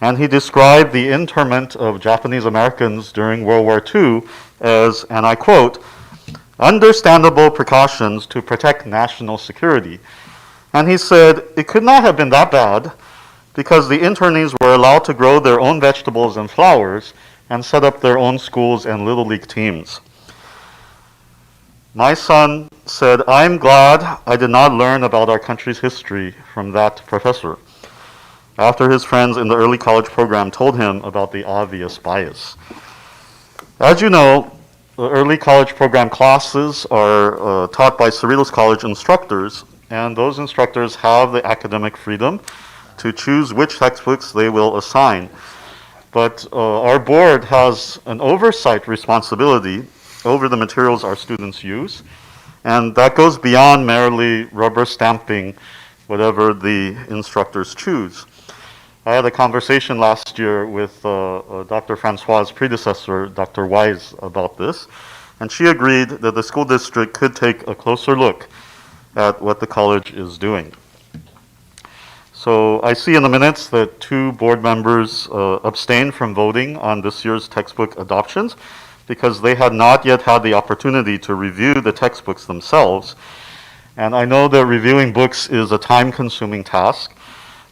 and he described the internment of Japanese Americans during World War II as, and I quote, understandable precautions to protect national security. And he said it could not have been that bad because the internees were allowed to grow their own vegetables and flowers and set up their own schools and Little League teams. My son said, I'm glad I did not learn about our country's history from that professor, after his friends in the early college program told him about the obvious bias. As you know, the early college program classes are taught by Cerritos College instructors, and those instructors have the academic freedom to choose which textbooks they will assign. But our board has an oversight responsibility over the materials our students use, and that goes beyond merely rubber stamping whatever the instructors choose. I had a conversation last year with Dr. Francois's predecessor, Dr. Wise, about this, and she agreed that the school district could take a closer look at what the college is doing. So I see in the minutes that 2 board members abstained from voting on this year's textbook adoptions because they had not yet had the opportunity to review the textbooks themselves. And I know that reviewing books is a time-consuming task,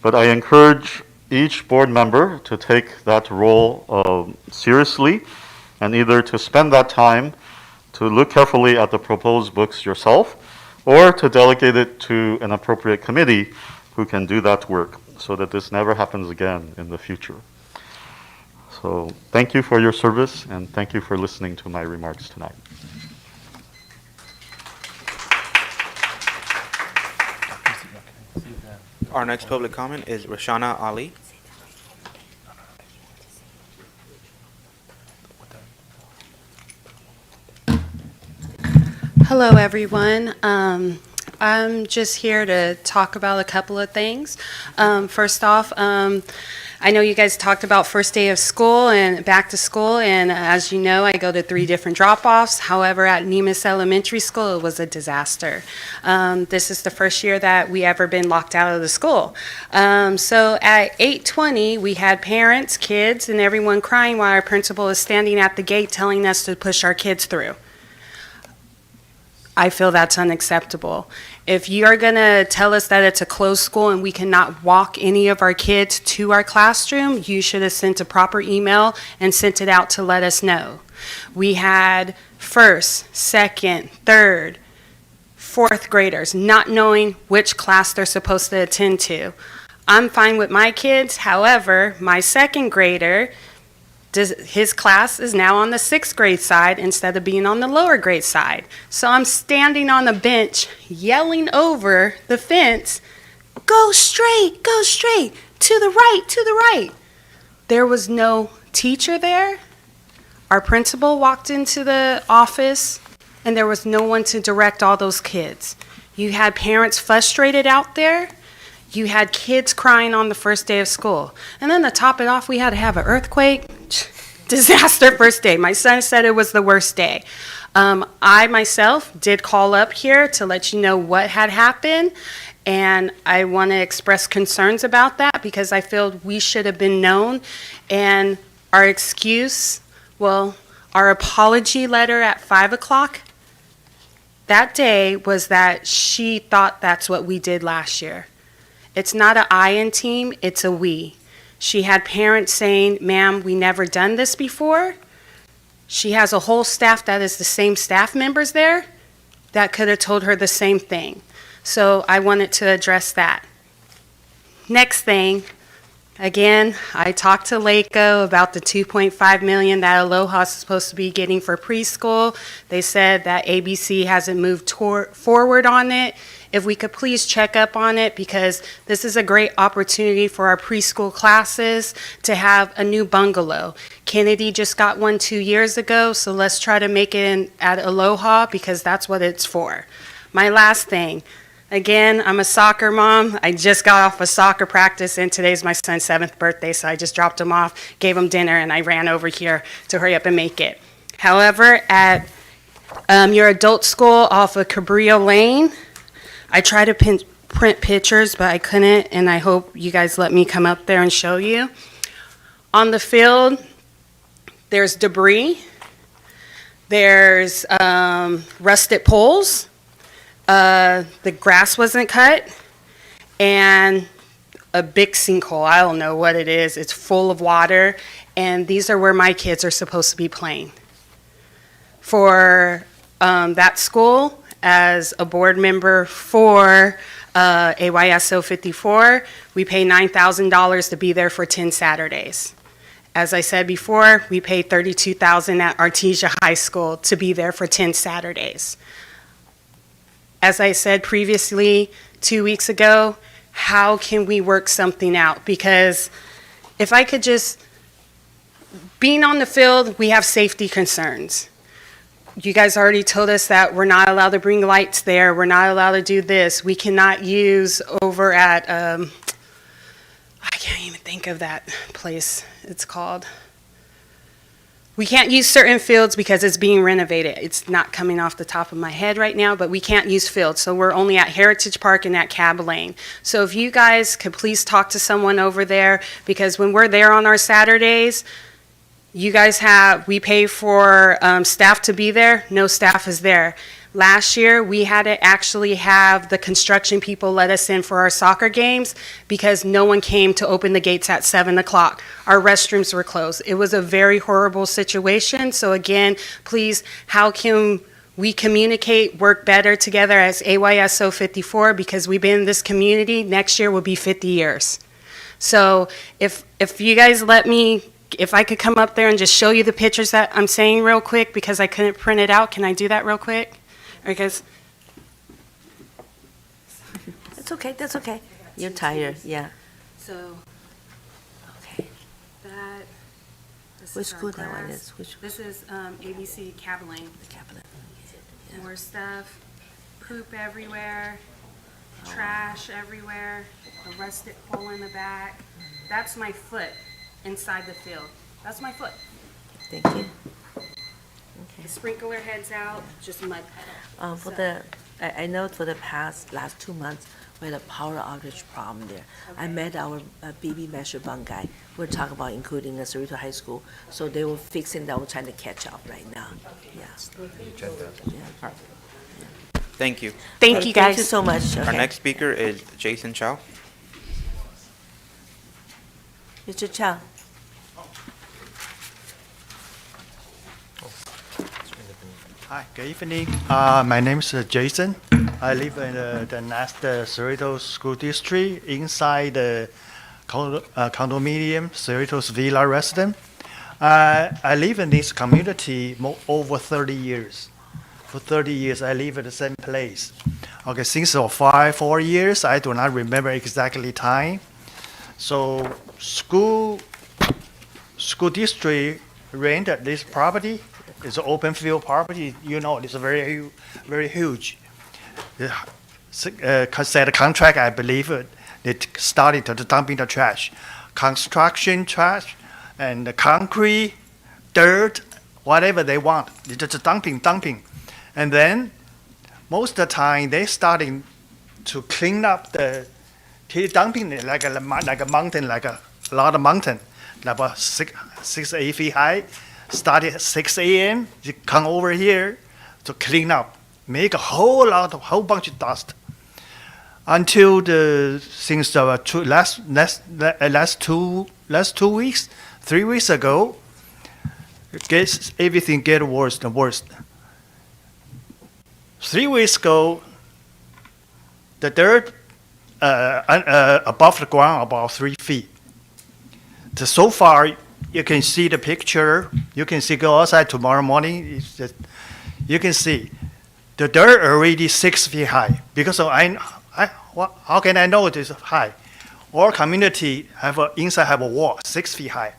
but I encourage each board member to take that role seriously and either to spend that time to look carefully at the proposed books yourself or to delegate it to an appropriate committee who can do that work so that this never happens again in the future. So thank you for your service and thank you for listening to my remarks tonight. Our next public comment is Rashana Ali. Hello, everyone. I'm just here to talk about a couple of things. First off, I know you guys talked about first day of school and back to school, and as you know, I go to 3 different drop-offs. However, at Nemus Elementary School, it was a disaster. This is the first year that we ever been locked out of the school. So at 8:20, we had parents, kids, and everyone crying while our principal is standing at the gate telling us to push our kids through. I feel that's unacceptable. If you're going to tell us that it's a closed school and we cannot walk any of our kids to our classroom, you should have sent a proper email and sent it out to let us know. We had first, second, third, fourth graders not knowing which class they're supposed to attend to. I'm fine with my kids. However, my second grader, his class is now on the 6th grade side instead of being on the lower grade side. So I'm standing on the bench yelling over the fence, go straight, to the right, to the right. There was no teacher there. Our principal walked into the office and there was no one to direct all those kids. You had parents frustrated out there. You had kids crying on the first day of school. And then to top it off, we had to have an earthquake. Disaster first day. My son said it was the worst day. I myself did call up here to let you know what had happened. And I want to express concerns about that because I feel we should have been known. And our excuse, well, our apology letter at 5 o'clock that day was that she thought that's what we did last year. It's not an I in team, it's a we. She had parents saying, ma'am, we never done this before. She has a whole staff that is the same staff members there that could have told her the same thing. So I wanted to address that. Next thing, again, I talked to LACO about the $2.5 million that Aloha is supposed to be getting for preschool. They said that ABC hasn't moved forward on it. If we could please check up on it, because this is a great opportunity for our preschool classes to have a new bungalow. Kennedy just got one 2 years ago, so let's try to make it at Aloha because that's what it's for. My last thing, again, I'm a soccer mom. I just got off of soccer practice, and today's my son's 7th birthday, so I just dropped him off, gave him dinner, and I ran over here to hurry up and make it. However, at your adult school off of Cabrillo Lane, I tried to print pictures, but I couldn't, and I hope you guys let me come up there and show you. On the field, there's debris. There's rusted poles. The grass wasn't cut, and a big sinkhole. I don't know what it is. It's full of water, and these are where my kids are supposed to be playing. For that school, as a board member for AYSO 54, we pay $9,000 to be there for 10 Saturdays. As I said before, we pay $32,000 at Artesia High School to be there for 10 Saturdays. As I said previously, 2 weeks ago, how can we work something out? Because if I could just being on the field, we have safety concerns. You guys already told us that we're not allowed to bring lights there. We're not allowed to do this. We cannot use over at, I can't even think of that place it's called. We can't use certain fields because it's being renovated. It's not coming off the top of my head right now, but we can't use fields. So we're only at Heritage Park and at Cab Lane. So if you guys could please talk to someone over there, because when we're there on our Saturdays, you guys we pay for staff to be there. No staff is there. Last year, we had to actually have the construction people let us in for our soccer games because no one came to open the gates at 7 o'clock. Our restrooms were closed. It was a very horrible situation. So again, please, how can we communicate, work better together as AYSO 54, because we've been in this community, next year will be 50 years. So if you guys let me, if I could come up there and just show you the pictures that I'm saying real quick because I couldn't print it out, can I do that real quick? Because That's okay, that's okay. You're tired, yeah. So, okay, that. Which school that one is? This is ABC Cab Lane. More stuff, poop everywhere, trash everywhere, a rusted pole in the back. That's my foot inside the field. That's my foot. Thank you. The sprinkler heads out, just mud puddle. I know for the last 2 months, we had a power outage problem there. I met our BB measure bond guy. We're talking about including the Cerrito High School, so they were fixing that. We're trying to catch up right now. Yes. Yeah. Thank you. Thank you, guys. Thank you so much. Our Okay. next speaker is Jason Chow. Mr. Chow. Hi, good evening. My name is Jason. I live in the Nast Cerritos School District inside the condominium Cerritos Villa resident. I live in this community over 30 years. For 30 years, I live at the same place. Okay, since 4 years, I do not remember exactly time. So school district rented this property. It's an open field property. You know, it's very, very huge. Said contract, I believe it started to dumping the trash, construction trash, and the concrete, dirt, whatever they want. It's just dumping. And then most of the time they starting to clean up dumping it like a mountain, like a lot of mountain, like about 6-8 feet high. Started at 6 a.m. You come over here to clean up, make a whole bunch of dust. Until since last 2 weeks, 3 weeks ago, everything get worse and worse. 3 weeks ago, the dirt above the ground about 3 feet. So far, you can see the picture. You can see, go outside tomorrow morning. You can see the dirt already 6 feet high. Because how can I know it is high? Our community inside have a wall 6 feet high.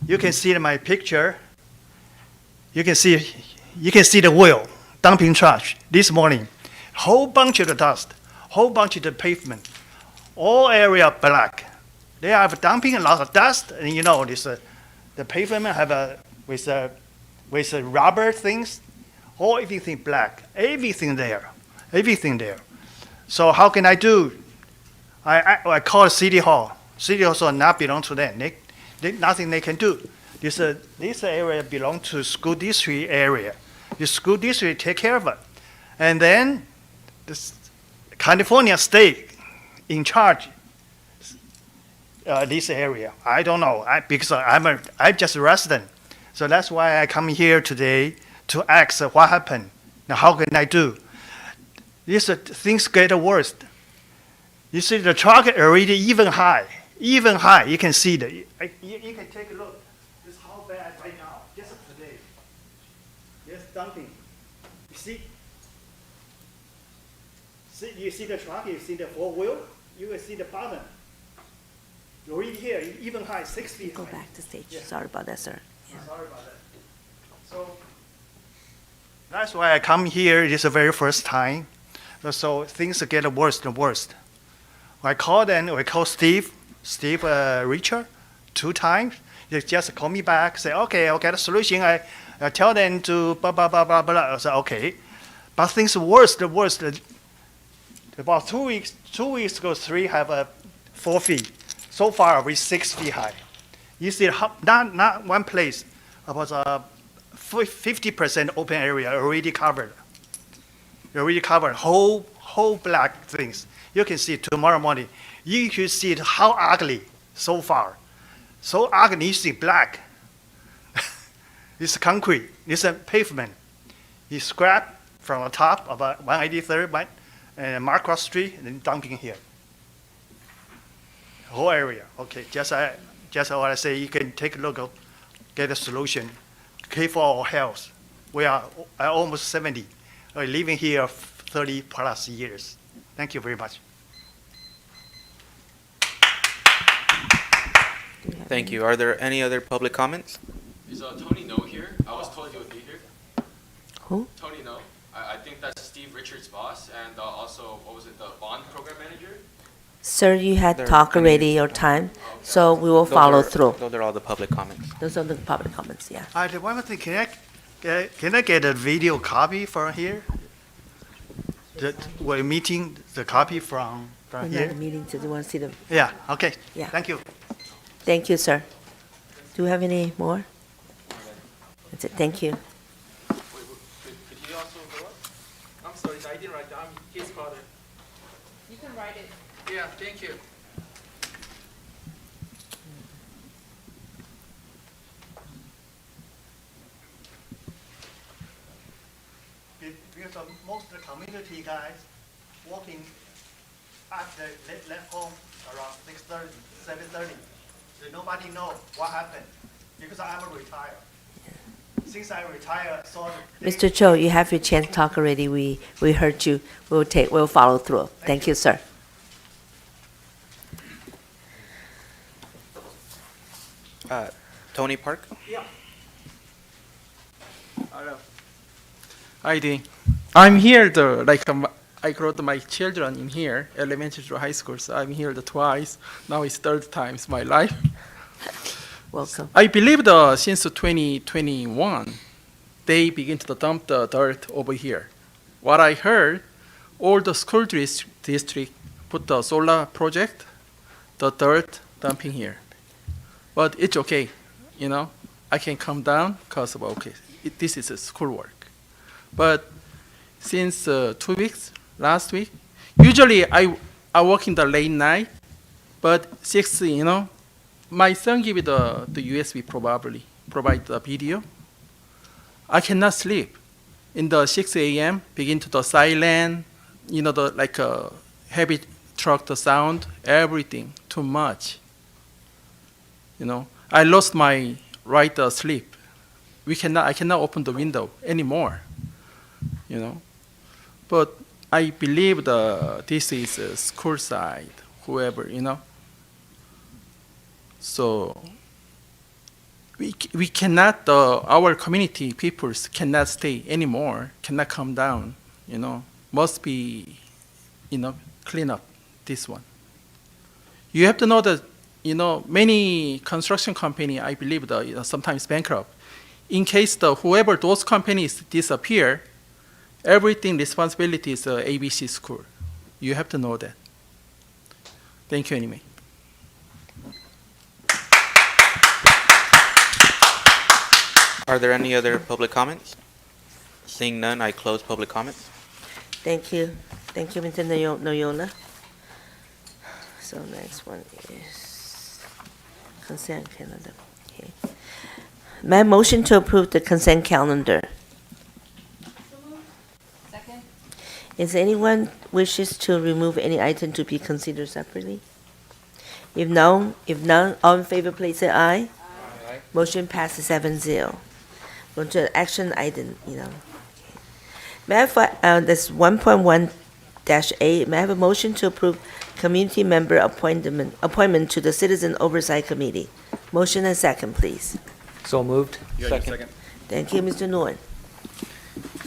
You can see in my picture. You can see the wheel dumping trash this morning. Whole bunch of the dust, whole bunch of the pavement, all area black. They are dumping a lot of dust, and you know the pavement have with rubber things, all everything black, everything there. So how can I do? I call City Hall. City Hall so not belong to them. Nothing they can do. This area belong to school district area. The school district take care of it, and then the California state in charge. This area, I don't know, because I'm just a resident, so that's why I come here today to ask what happened. Now, how can I do? Things get worse. You see, the truck already even high. You can see that. You can take a look. This is how bad right now, just today. Just dumping. You see? You see the truck. You see the 4-wheel. You will see the bottom. Already here, even high, 6 feet high. Go back to stage. Yeah. Sorry about that, sir. Sorry about that. So that's why I come here. It is the very first time. So things get worse and worse. I called and we called Steve Richard 2 times. They just call me back, say, okay, I'll get a solution. I tell them to blah, blah, blah, blah, blah. I say, okay. But things worse and worse. About 2 weeks ago, 3 have 4 feet. So far, we're 6 feet high. You see, not one place, about 50% open area already covered. Already covered whole black things. You can see tomorrow morning. You can see how ugly so far. So ugly, you see black. It's concrete. It's a pavement. It's scrap from the top about 183rd and Marcross Street, and then dumping here. Whole area. Okay, just what I say. You can take a look, get a solution. Care for our health. We are almost 70. We're living here 30 plus years. Thank you very much. Thank you. Are there any other public comments? Is Tony No here? I was told he would be here. Who? Tony No. I think that's Steve Richards' boss, and also, what was it, the bond program manager? Sir, you had There- talk already your time, so we will follow through. Those are all the public comments. Those are the public comments, yeah. One more thing, can I get a video copy from here? We're meeting the copy from We're not here? in a meeting, so you want to see the, Yeah, okay. Yeah. Thank you. thank you, sir. Do you have any more? That's it, thank you. Could he also go up? I'm sorry, I didn't write down. I'm his father. You can write it. Yeah, thank you. Because of most of the community guys walking after left home around 6:30, 7:30. So nobody know what happened because I'm retired. Since I retired, so Mr. Cho, you have your chance to talk already. We heard you. We'll follow through. Thank you, sir. Tony Park? Yeah. Hello. Hi, Dean. I'm here I brought my children in here, elementary to high school, so I'm here twice. Now it's 3rd time in my life. Welcome. I believe since 2021, they begin to dump the dirt over here. What I heard, all the school district put the solar project, the dirt dumping here. But it's okay, I can come down because of, this is a school work. But since 2 weeks, last week, usually I work in the late night, but 6, my son give me the USB probably, provide the video. I cannot sleep. In the 6 a.m., begin to the silent, the heavy truck, the sound, everything, too much. I lost my right sleep. I cannot open the window anymore. But I believe this is a school side, whoever, So we cannot, our community peoples cannot stay anymore, cannot come down, must be, clean up this one. You have to know that, many construction company, I believe, sometimes bankrupt. In case whoever those companies disappear, everything responsibility is ABC school. You have to know that. Thank you anyway. Are there any other public comments? Seeing none, I close public comments. Thank you. Thank you, Mr. Noyola. So next one is consent calendar. Okay. May I motion to approve the consent calendar? Second. Is anyone wishes to remove any item to be considered separately? If none, all in favor, please say aye. Aye. Motion passes 7-0. Go to action item, May I have, this 1.1-8, may I have a motion to approve community member appointment to the Citizen Oversight Committee? Motion and second, please. So moved. Second. Thank you, Mr. Nguyen.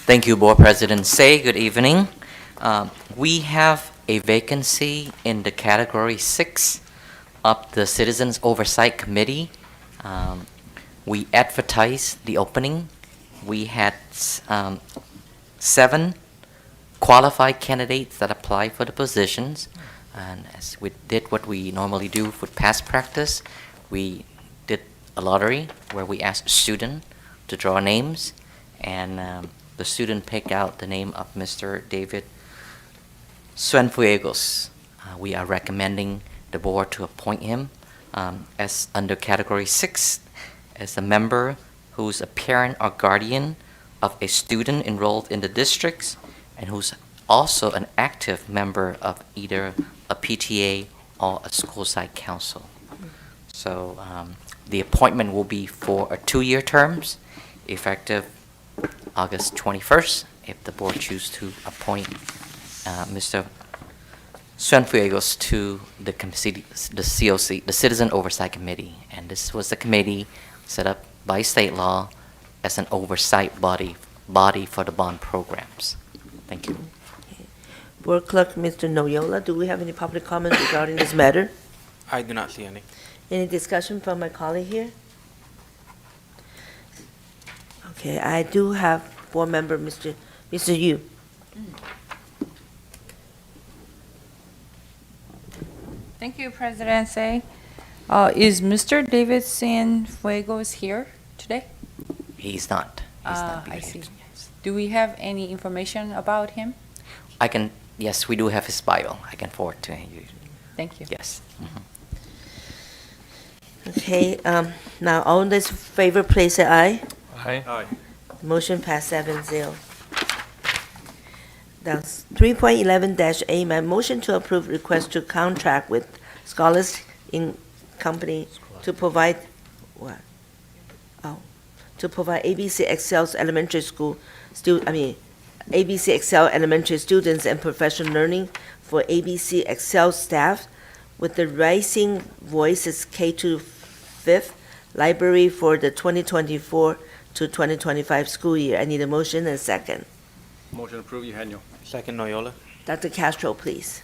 Thank you, Board President Say. Good evening. We have a vacancy in the category 6 of the Citizens Oversight Committee. We advertised the opening. We had 7 qualified candidates that applied for the positions. And as we did what we normally do for past practice, we did a lottery where we asked students to draw names, and the student picked out the name of Mr. David Cienfuegos. We are recommending the board to appoint him as under category 6 as a member who's a parent or guardian of a student enrolled in the districts and who's also an active member of either a PTA or a school site council. So the appointment will be for a 2-year terms, effective August 21st, if the board choose to appoint Mr. Cienfuegos to the COC, the Citizen Oversight Committee. And this was the committee set up by state law as an oversight body for the bond programs. Thank you. Board Clerk, Mr. Noyola, do we have any public comments regarding this matter? I do not see any. Any discussion from my colleague here? Okay, I do have board member, Mr. Yu. Thank you, President Say. Is Mr. David Cienfuegos here today? He's not. He's not I here. see. Do we have any information about him? Yes, we do have his bio. I can forward to you. Thank you. Yes. Okay, now all in this favor, please say aye. Aye. Motion passed 7-0. That's 3.11-A, my motion to approve request to contract with Scholars Inc. Company to provide, what? Oh, to provide ABC Excel's elementary school ABC Excel elementary students and professional learning for ABC Excel staff with the Rising Voices K-5 library for the 2024 to 2025 school year. I need a motion and a second. Motion approved, Eugenio. Second, Noyola. Dr. Castro, please.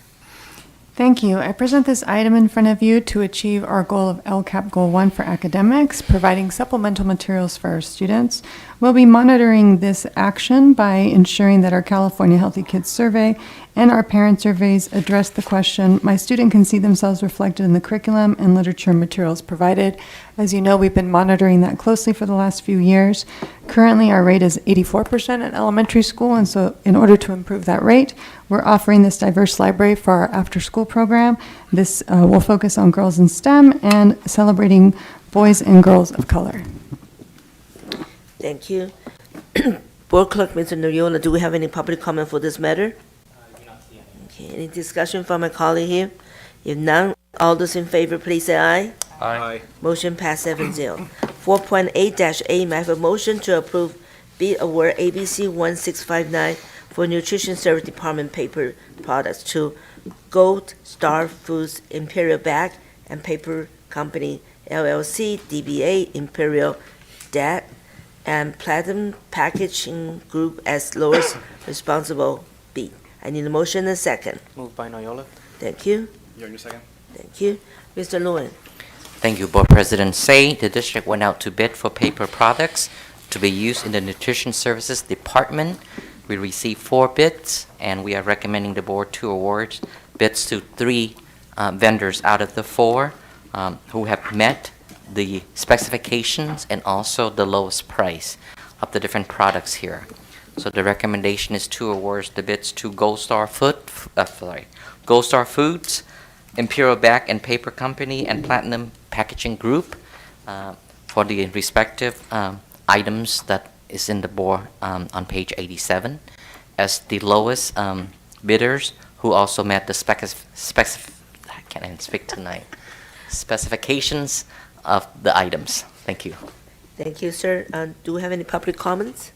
Thank you. I present this item in front of you to achieve our goal of LCAP Goal 1 for academics, providing supplemental materials for our students. We'll be monitoring this action by ensuring that our California Healthy Kids survey and our parent surveys address the question, my student can see themselves reflected in the curriculum and literature materials provided. As you know, we've been monitoring that closely for the last few years. Currently, our rate is 84% in elementary school, and so in order to improve that rate, we're offering this diverse library for our after-school program. This will focus on girls in STEM and celebrating boys and girls of color. Thank you. Board Clerk, Mr. Noyola, do we have any public comment for this matter? Okay, any discussion from my colleague here? If none, all those in favor, please say aye. Aye. Motion passed 7-0. 4.8-A, may I have a motion to approve bid award ABC 1659 for Nutrition Service Department paper products to Gold Star Foods Imperial Bag and Paper Company, LLC, DBA Imperial DAT, and Platinum Packaging Group as lowest responsible bid. I need a motion and a second. Moved by Noyola. Thank you. Eugenio, second. Thank you. Mr. Nguyen. Thank you, Board President Say. The district went out to bid for paper products to be used in the Nutrition Services Department. We received 4 bids, and we are recommending the board to award bids to 3 vendors out of the 4 who have met the specifications and also the lowest price of the different products here. So the recommendation is to award the bids to Gold Star Foods, Imperial Bag and Paper Company, and Platinum Packaging Group for the respective items that is in the board on page 87 as the lowest bidders who also met the I can't even speak tonight. Specifications of the items. Thank you. Thank you, sir. Do we have any public comments?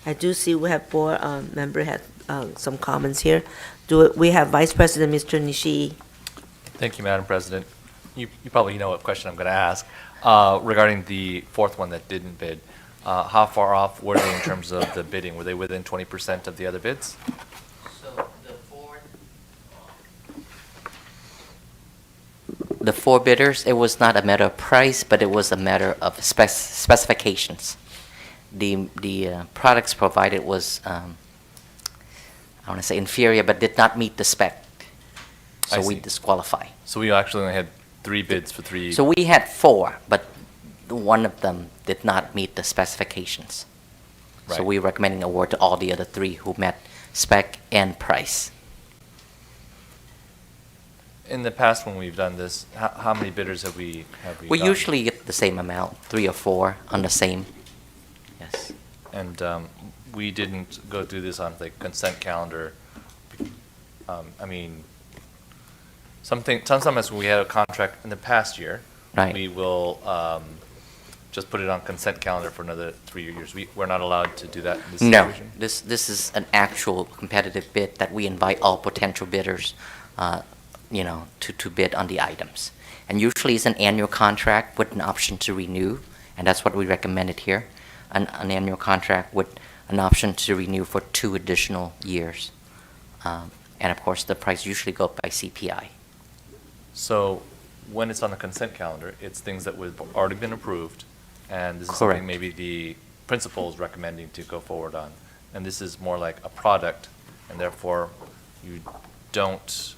I do see we have board member had some comments here. We have Vice President Mr. Nishii. Thank you, Madam President. You probably know what question I'm going to ask. Regarding the fourth one that didn't bid, how far off were they in terms of the bidding? Were they within 20% of the other bids? The four bidders, it was not a matter of price, but it was a matter of specifications. The products provided was, I want to say inferior, but did not meet the spec. So we disqualify. So we actually only had 3 bids for 3. So we had 4, but one of them did not meet the specifications. So Right. we're recommending award to all the other 3 who met spec and price. In the past when we've done this, how many bidders have we We gotten? usually get the same amount, 3 or 4 on the same. Yes. And we didn't go through this on the consent calendar. I mean, sometimes when we had a contract in the past year, Right. we will just put it on consent calendar for another 3 years. We're not allowed to do that in this No, situation? this is an actual competitive bid that we invite all potential bidders, to bid on the items. And usually it's an annual contract with an option to renew, and that's what we recommended here, an annual contract with an option to renew for 2 additional years. And of course, the price usually go by CPI. So when it's on the consent calendar, it's things that would already been approved, and this is Correct. something maybe the principal is recommending to go forward on. And this is more like a product, and therefore you don't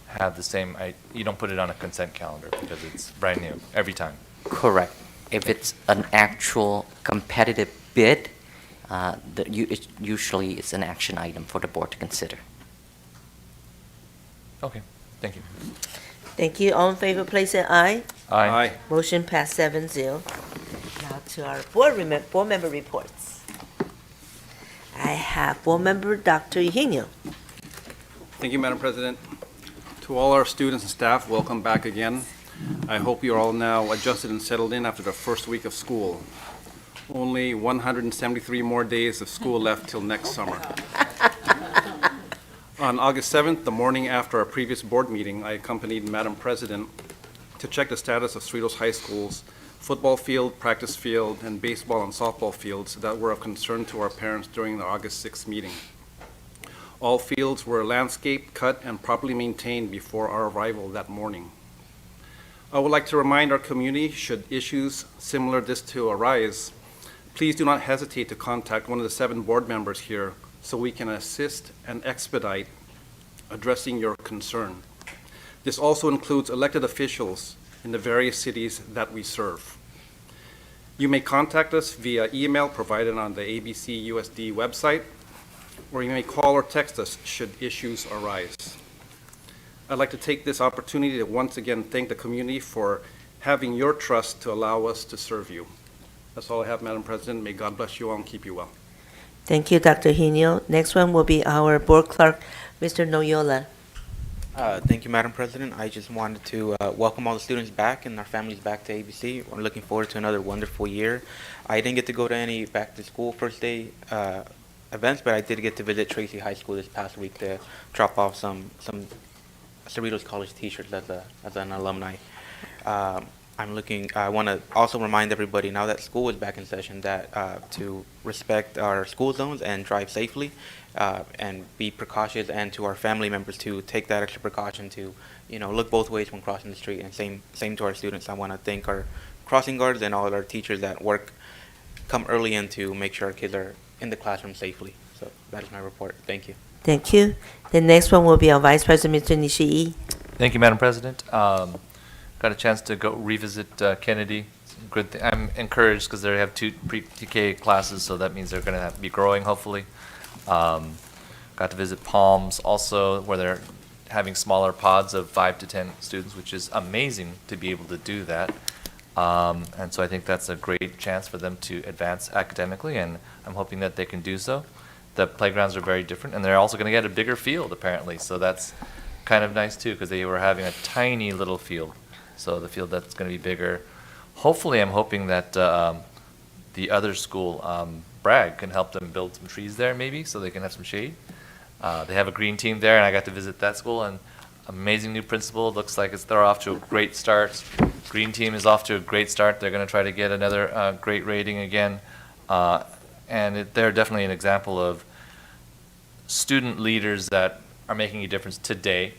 have the same, you don't put it on a consent calendar because it's brand new every time. Correct. If it's an actual competitive bid, usually it's an action item for the board to consider. Okay, thank you. Thank you. All in favor, please say aye. Aye. Motion passed 7-0. Now to our board member reports. I have board member Dr. Eugenio. Thank you, Madam President. To all our students and staff, welcome back again. I hope you're all now adjusted and settled in after the first week of school. Only 173 more days of school left till next summer. On August 7th, the morning after our previous board meeting, I accompanied Madam President to check the status of Cerritos High School's football field, practice field, and baseball and softball fields that were of concern to our parents during the August 6th meeting. All fields were landscaped, cut, and properly maintained before our arrival that morning. I would like to remind our community, should issues similar to this to arise, please do not hesitate to contact one of the 7 board members here so we can assist and expedite addressing your concern. This also includes elected officials in the various cities that we serve. You may contact us via email provided on the ABCUSD website, or you may call or text us should issues arise. I'd like to take this opportunity to once again thank the community for having your trust to allow us to serve you. That's all I have, Madam President. May God bless you all and keep you well. Thank you, Dr. Eugenio. Next one will be our board clerk, Mr. Noyola. Thank you, Madam President. I just wanted to welcome all the students back and our families back to ABC. We're looking forward to another wonderful year. I didn't get to go to any back to school first day events, but I did get to visit Tracy High School this past week to drop off some Cerritos College t-shirts as an alumni. I want to also remind everybody now that school is back in session that to respect our school zones and drive safely and be precautious, and to our family members to take that extra precaution to look both ways when crossing the street, and same to our students. I want to thank our crossing guards and all our teachers that come early in to make sure our kids are in the classroom safely. So that is my report. Thank you. Thank you. The next one will be our Vice President, Mr. Nishii. Thank you, Madam President. Got a chance to go revisit Kennedy. Good. I'm encouraged because they have 2 pre-TK classes, so that means they're going to be growing, hopefully. Got to visit Palms also, where they're having smaller pods of 5 to 10 students, which is amazing to be able to do that. And so I think that's a great chance for them to advance academically, and I'm hoping that they can do so. The playgrounds are very different, and they're also going to get a bigger field, apparently, so that's kind of nice, too, because they were having a tiny little field. So the field that's going to be bigger. Hopefully, I'm hoping that the other school, Bragg, can help them build some trees there, maybe, so they can have some shade. They have a green team there, and I got to visit that school, and amazing new principal. Looks like they're off to a great start. Green team is off to a great start. They're going to try to get another great rating again. They're definitely an example of student leaders that are making a difference today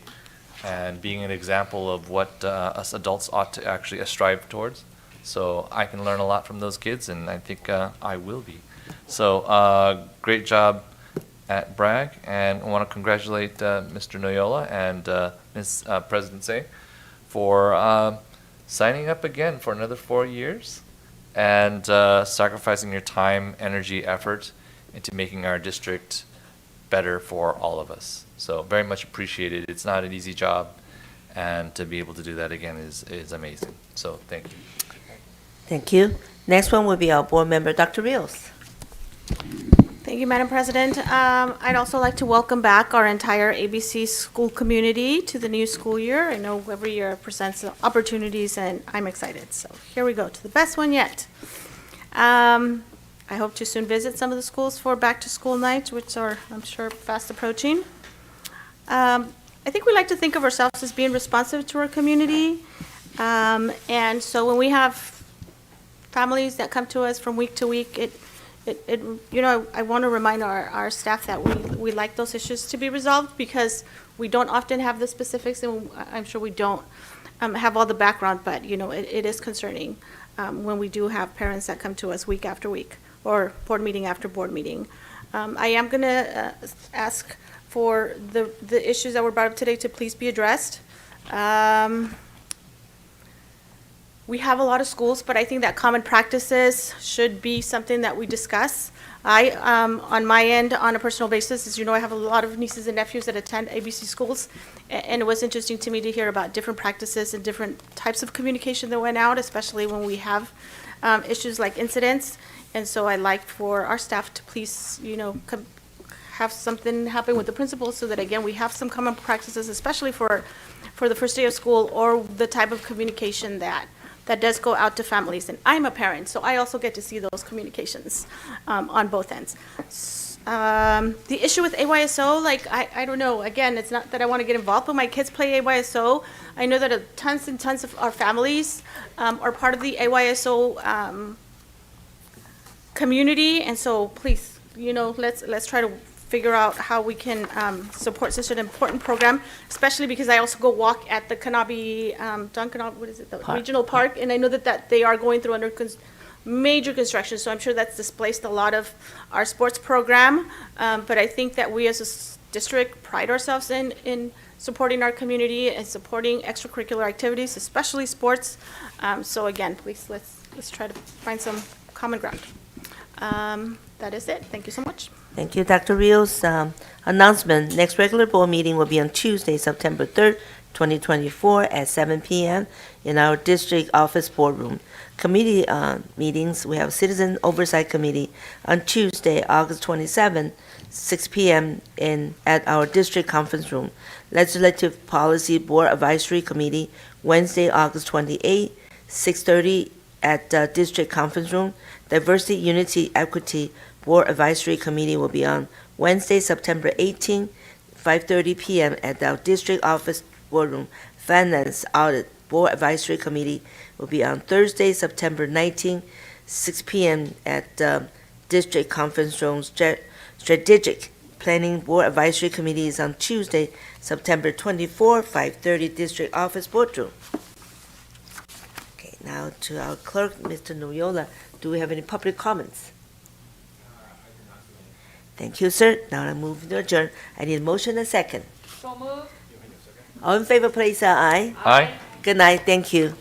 and being an example of what us adults ought to actually strive towards. So I can learn a lot from those kids, and I think I will be. So great job at Bragg, and I want to congratulate Mr. Noyola and Ms. President Say for signing up again for another 4 years and sacrificing your time, energy, effort into making our district better for all of us. So very much appreciated. It's not an easy job, and to be able to do that again is amazing. So thank you. Thank you. Next one will be our board member, Dr. Rios. Thank you, Madam President. I'd also like to welcome back our entire ABC school community to the new school year. I know every year presents opportunities, and I'm excited. So here we go to the best one yet. I hope to soon visit some of the schools for back-to-school nights, which are, I'm sure, fast approaching. I think we like to think of ourselves as being responsive to our community. And so when we have families that come to us from week to week, I want to remind our staff that we like those issues to be resolved because we don't often have the specifics, and I'm sure we don't have all the background, but, it is concerning when we do have parents that come to us week after week or board meeting after board meeting. I am going to ask for the issues that were brought up today to please be addressed. We have a lot of schools, but I think that common practices should be something that we discuss. On my end, on a personal basis, as you know, I have a lot of nieces and nephews that attend ABC schools, and it was interesting to me to hear about different practices and different types of communication that went out, especially when we have issues like incidents. And so I'd like for our staff to please, have something happen with the principals so that, again, we have some common practices, especially for the first day of school or the type of communication that does go out to families. And I'm a parent, so I also get to see those communications on both ends. The issue with AYSO, I don't know, again, it's not that I want to get involved, but my kids play AYSO. I know that tons and tons of our families are part of the AYSO community, and so please, let's try to figure out how we can support such an important program, especially because I also go walk at the Kanabe, regional park, and I know that they are going through major construction, so I'm sure that's displaced a lot of our sports program, but I think that we as a district pride ourselves in supporting our community and supporting extracurricular activities, especially sports. So again, please, let's try to find some common ground. That is it. Thank you so much. Thank you, Dr. Rios. Announcement, next regular board meeting will be on Tuesday, September 3rd, 2024 at 7 p.m. in our district office boardroom. Committee meetings, we have Citizen Oversight Committee on Tuesday, August 27, 6 p.m. at our district conference room. Legislative Policy Board Advisory Committee, Wednesday, August 28, 6:30 at district conference room. Diversity, Unity, Equity Board Advisory Committee will be on Wednesday, September 18, 5:30 p.m. at our district office boardroom. Finance Audit Board Advisory Committee will be on Thursday, September 19, 6 p.m. at district conference room. Strategic Planning Board Advisory Committee is on Tuesday, September 24, 5:30 district office boardroom. Okay, now to our clerk, Mr. Noyola. Do we have any public comments? Thank you, sir. Now I move to adjourn. I need a motion and a second. So moved. All in favor, please say aye. Aye. Good night. Thank you.